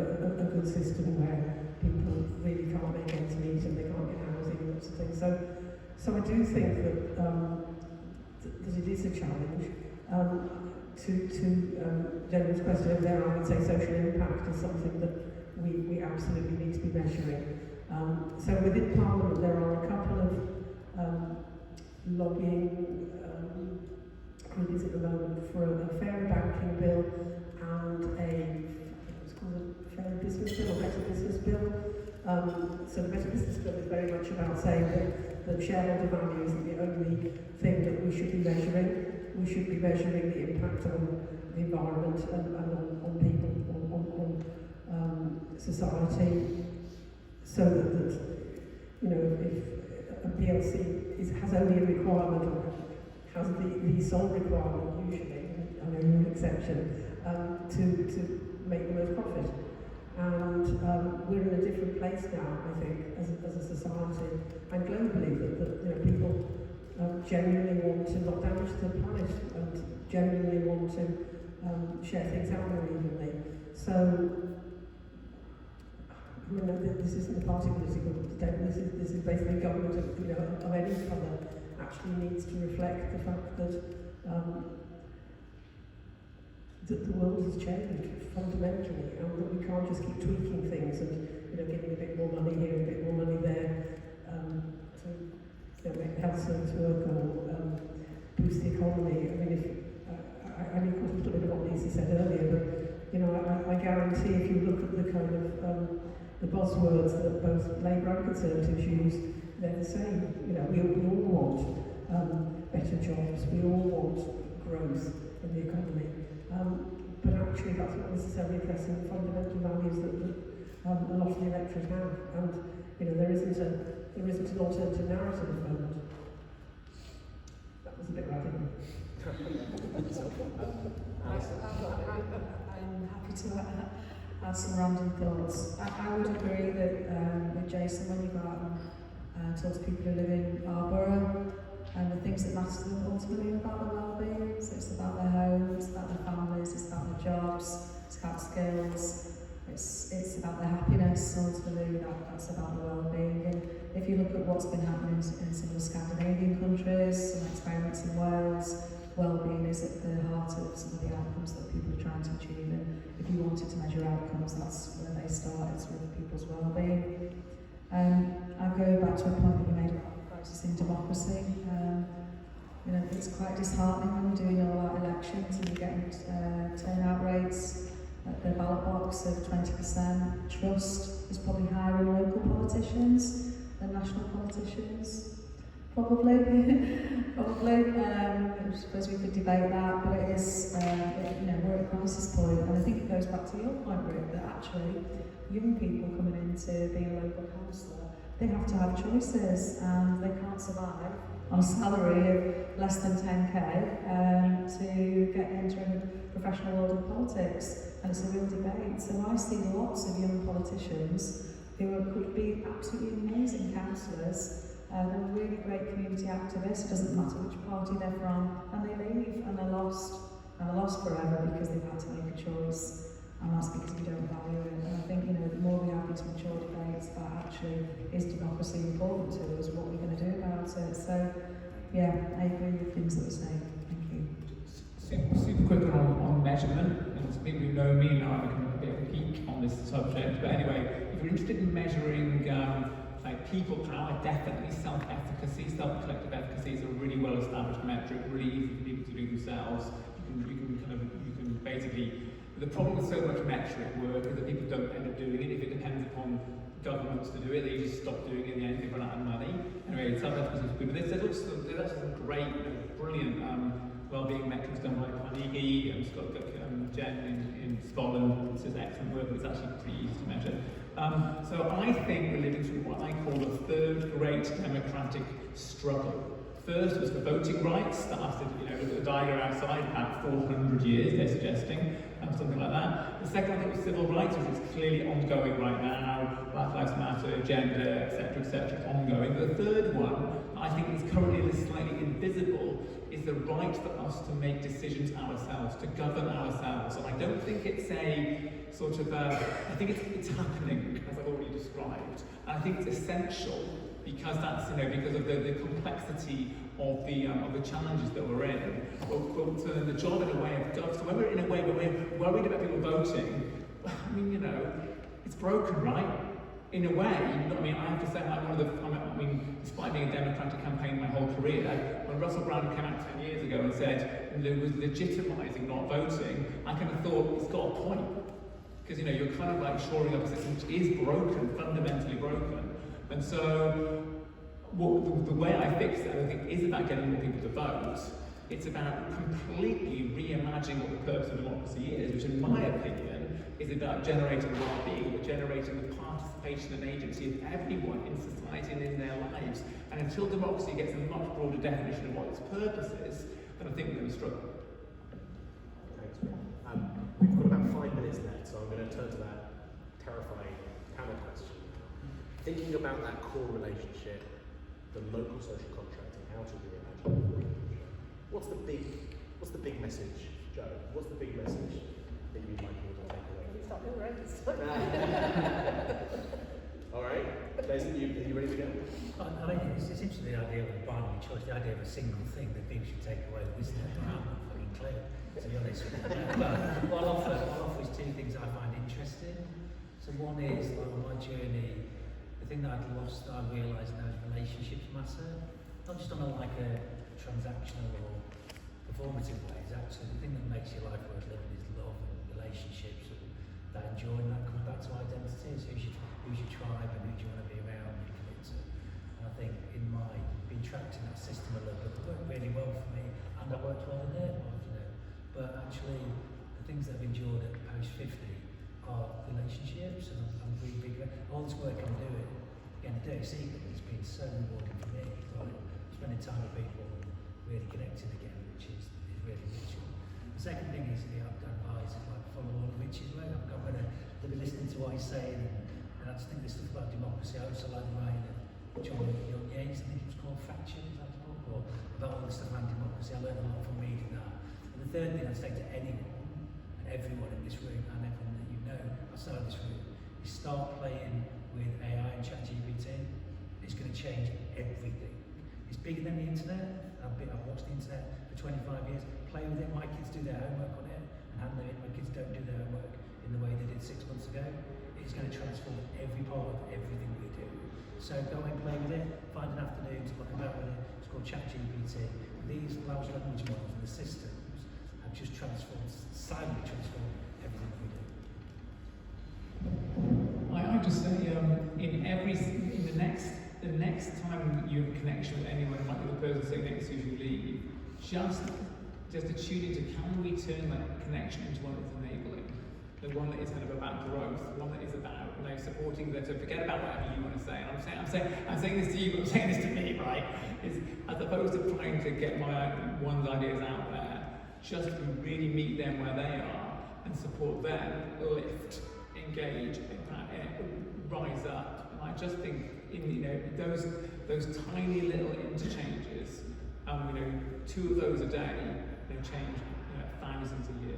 good system where people really can't make ends meet and they can't get housing and lots of things. So I do think that it is a challenge. To Jenny's question over there, I would say social impact is something that we absolutely need to be measuring. So within Parliament there are a couple of lobbying groups at the moment for a fair banking bill and it's called a fair business bill or better business bill. So the better business bill is very much about saying that shareholder value isn't the only thing that we should be measuring. We should be measuring the impact on the environment and on people, on society, so that if a PLC has only a requirement or has the sole requirement usually, I know you're an exception, to make the most profit. And we're in a different place now, I think, as a society and globally, that people genuinely want to not damage the planet and genuinely want to share things out more evenly. So, this isn't a party political statement. This is basically government of any colour actually needs to reflect the fact that the world has changed fundamentally, and that we can't just keep tweaking things and getting a bit more money here, a bit more money there to make health service work or boost the economy. I mean, I mean, of course, a little bit of what Lisa said earlier, but I guarantee if you look at the kind of the buzzwords that both Labour and Conservatives use, they're the same. We all want better jobs, we all want growth in the economy. But actually that's not necessarily addressing the fundamental values that a lot of the electorate have. And there isn't an alternative narrative at the moment. That was a bit radical. I'm happy to add some random thoughts. I would agree that with Jason, when you go out and talk to people who live in our borough, and the things that matter to them ultimately about their well-being. So it's about their homes, it's about their families, it's about their jobs, it's about skills, it's about their happiness. Ultimately, that's about the well-being. And if you look at what's been happening in some of the Scandinavian countries, some experiments in Wales, well-being is at the heart of some of the outcomes that people are trying to achieve. And if you wanted to measure outcomes, that's where they start. It's with people's well-being. I'll go back to a point that you made about practicing democracy. It's quite disheartening when you're doing all our elections and you're getting turnout rates the ballot box of 20%. Trust is probably higher in local politicians than national politicians. Probably. I suppose we could debate that, but it is, we're at a crisis point, and I think it goes back to your point, Rick, that actually young people coming into being a local councillor, they have to have choices, and they can't survive on a salary of less than 10k to get into a professional world of politics, and it's a real debate. So I see lots of young politicians who could be absolutely amazing councillors. They're really great community activists. It doesn't matter which party they're from, and they leave and they're lost forever because they've had to make a choice, and that's because we don't value it. And I think the more we have these mature debates about actually is democracy important to us, what we're going to do about it. So yeah, I agree with things that were saying. Thank you. Super quick on measurement, and some people who know me know I'm a bit of a geek on this subject. But anyway, if you're interested in measuring people power, definitely self-efficacy, self-collective efficacy is a really well-established metric, really easy for people to do themselves. You can basically, the problem with so much metric work is that people don't end up doing it. If it depends upon governments to do it, they just stop doing it in the end, they run out of money. Anyway, self-efficacy is good, but there's some great, brilliant well-being metrics done by Carnegie and Jen in Scotland. This is excellent work, but it's actually pretty easy to measure. So I think we're living through what I call the third great democratic struggle. First was the voting rights that lasted, a diagram outside about 400 years, they're suggesting, something like that. The second, I think, was civil rights, which is clearly ongoing right now. Black Lives Matter, gender, etc., ongoing. But the third one, I think is currently slightly invisible, is the right for us to make decisions ourselves, to govern ourselves. And I don't think it's a sort of, I think it's happening, as I've already described. And I think it's essential because that's, because of the complexity of the challenges that we're in. We'll turn the job in a way of, so when we're in a way where we're worried about people voting, I mean, it's broken, right? In a way, I have to say, despite being a Democratic campaign my whole career, when Russell Brand came out 10 years ago and said it was legitimising not voting, I kind of thought, it's got a point. Because, you're kind of like shoring up a system which is broken, fundamentally broken. And so, the way I fix it, I think, is about getting more people to vote. It's about completely reimagining what the purpose of democracy is, which in my opinion is about generating well-being, generating the participation and agency of everyone in society and in their lives. And until democracy gets a much broader definition of what its purpose is, then I think we're going to struggle. Thanks, Rick. We've got about 5 minutes left, so I'm going to turn to that terrifying panel question. Thinking about that core relationship, the local social contract, and how to reimagine it. What's the big message, Joe? What's the big message that you'd like people to take away? Stop doing races. All right, Jason, are you ready to go? I think it's interesting, the idea of a binary choice, the idea of a single thing that people should take away, isn't it? I'm not fucking clear, to be honest with you. But what I'll offer is 2 things I find interesting. So one is, like on my journey, the thing that I'd lost, that I realised now is relationships matter. Not just on a transactional or performative way, it's actually the thing that makes your life worth living is love and relationships and that enjoying that comes back to identity. So who's your tribe and who do you want to be around and commit to. And I think being trapped in that system a little bit, it worked really well for me and I worked well in it, But actually the things that I've enjoyed at post 50 are relationships, and I'm really big. All this work I'm doing, again, the dirty secret has been so rewarding for me. Like spending time with people and really connecting again, which is really ritual. The second thing is I've advise is follow on Rich's way. I'm going to be listening to what he's saying, and I just think this stuff about democracy. I also like the writing of John Yates, I think it was called Faction, is that the book, or about all this stuff around democracy. I learned a lot from reading that. And the third thing I'd say to anyone and everyone in this room and everyone that you know outside this room is start playing with AI and ChatGPT. It's going to change everything. It's bigger than the internet. I've watched the internet for 25 years. Play with it. My kids do their homework on it and hand it in. My kids don't do their homework in the way they did 6 months ago. It's going to transform every part of everything we do. So go and play with it. Find an afternoon to look about with it. It's called ChatGPT. These large language models and the systems have just silently transformed everything that we do. the next time you have a connection with anyone, like the person sitting next to you as you leave, just to tune into, can we turn that connection into one that's enabling? The one that is kind of about growth, the one that is about, you know, supporting them, to forget about whatever you want to say. And I'm saying this to you, but I'm saying this to me, right? Is as opposed to trying to get one's ideas out there, just to really meet them where they are and support them, lift, engage, rise up. And I just think in those tiny little interchanges, 2 of those a day, they change thousands a year.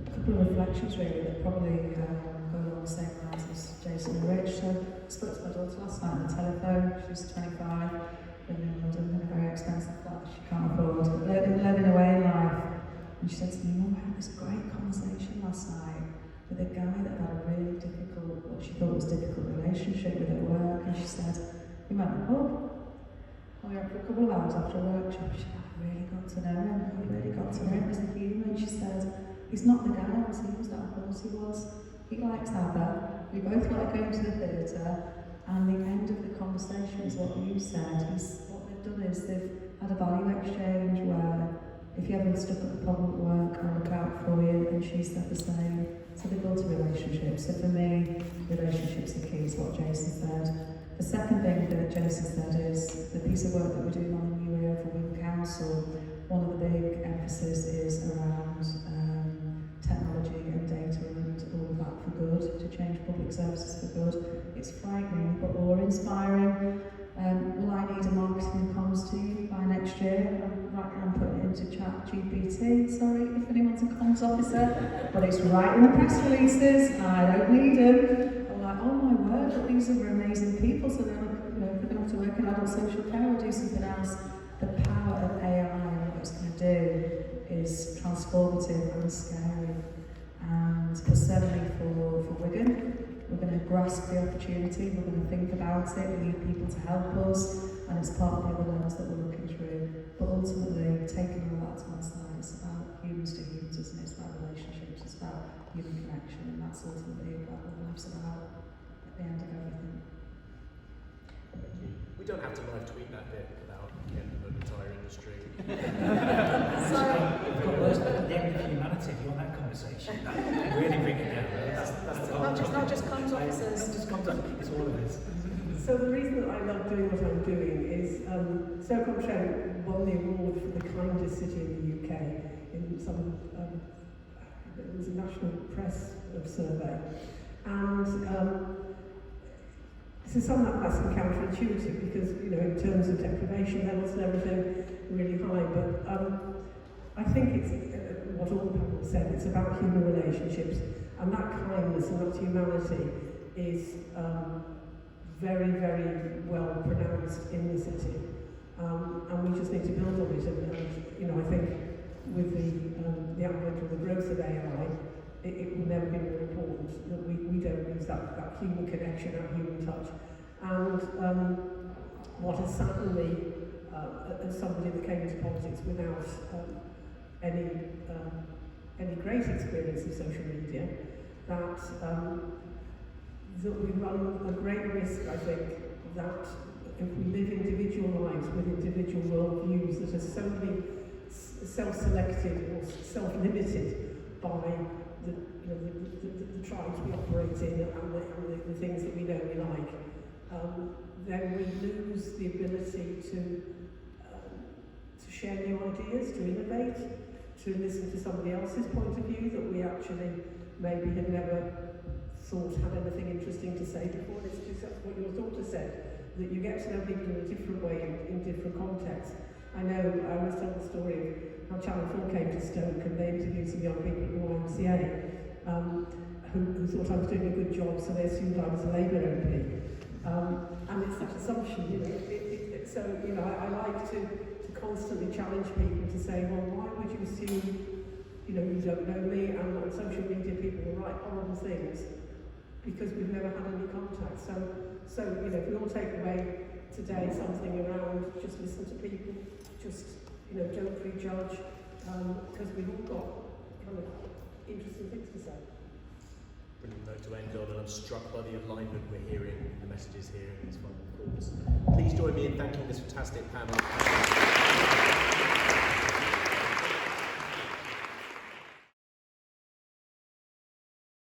A couple of reflections really that probably go along the same lines as Jason and Rich. So I spoke to my daughter last night on the telephone. She's 25, living in London in a very expensive flat that she can't afford, learning away in life. And she said to me, Mum, I had this great conversation last night with a guy that had a really difficult, what she thought was difficult relationship with at work. And she said, we went to the pub. We went for a couple of hours after a workshop. She said, I really got to know him. I really got to know him as a human. She said, he's not the guy I was that I thought he was. He likes ABBA. We both like going to the theatre. And the end of the conversation is what you said. What they've done is they've had a value exchange where if you ever stuck at a problem at work, I'll look out for you. And she said the same. So they built a relationship. So for me, relationships are key, is what Jason said. The second thing that Jason said is the piece of work that we're doing on the new area for Wigan Council, one of the big emphasis is around technology and data and all of that for good, to change public services for good. It's frightening but awe-inspiring. Will I need a marketing and comms team by next year? I'm putting it into chat GPT, sorry if anyone's a comms officer, but it's right in the press releases, I don't need them. I'm like, oh my word, but these are amazing people, so they're going to have to work in adult social care or do something else. The power of AI and what it's going to do is transformative and scary. And certainly for Wigan, we're going to grasp the opportunity, we're going to think about it, we need people to help us, and it's part of the other lens that we're looking through. But ultimately, taking all that to one side, it's about humans to humans, isn't it? It's about relationships, it's about human connection, and that's ultimately what life's about at the end of everything. We don't have to live tweet that bit about the end of the entire industry. At the end of humanity, if you want that conversation, really bring it down. That's the whole not just comms officers. It's all of it. So the reason that I love doing what I'm doing is Stoke-on-Trent won the award for the kindest city in the UK in some, it was a national press survey. And so some of that's counterintuitive because, in terms of deprivation levels and everything, really high. But I think it's what all the people said, it's about human relationships. And that kindness and that humanity is very, very well pronounced in the city. And we just need to build on it. And I think with the advent of the growth of AI, it will never be more important that we don't lose that human connection, that human touch. And what has saddened me, as somebody that came into politics without any great experience of social media, that we run a great risk, I think, that if we live individual lives with individual worldviews that are solely self-selected or self-limited by the tribes we operate in and the things that we know we like, then we lose the ability to share new ideas, to innovate, to listen to somebody else's point of view that we actually maybe had never thought had anything interesting to say before. It's just what your daughter said, that you get to know people in a different way, in different contexts. I know, I always tell the story of how Channel 4 came to Stoke and they interviewed some young people at the YMCA who thought I was doing a good job, so they assumed I was a Labour MP. And it's that assumption, so, I like to constantly challenge people to say, well, why would you assume, you don't know me, and on social media people will write horrible things because we've never had any contact. So if we all take away today something around just listen to people, just, don't prejudge, because we've all got kind of interesting things to say. brilliant note to end on, and I'm struck by the alignment we're hearing in the messages here in these final calls. Please join me in thanking this fantastic panel.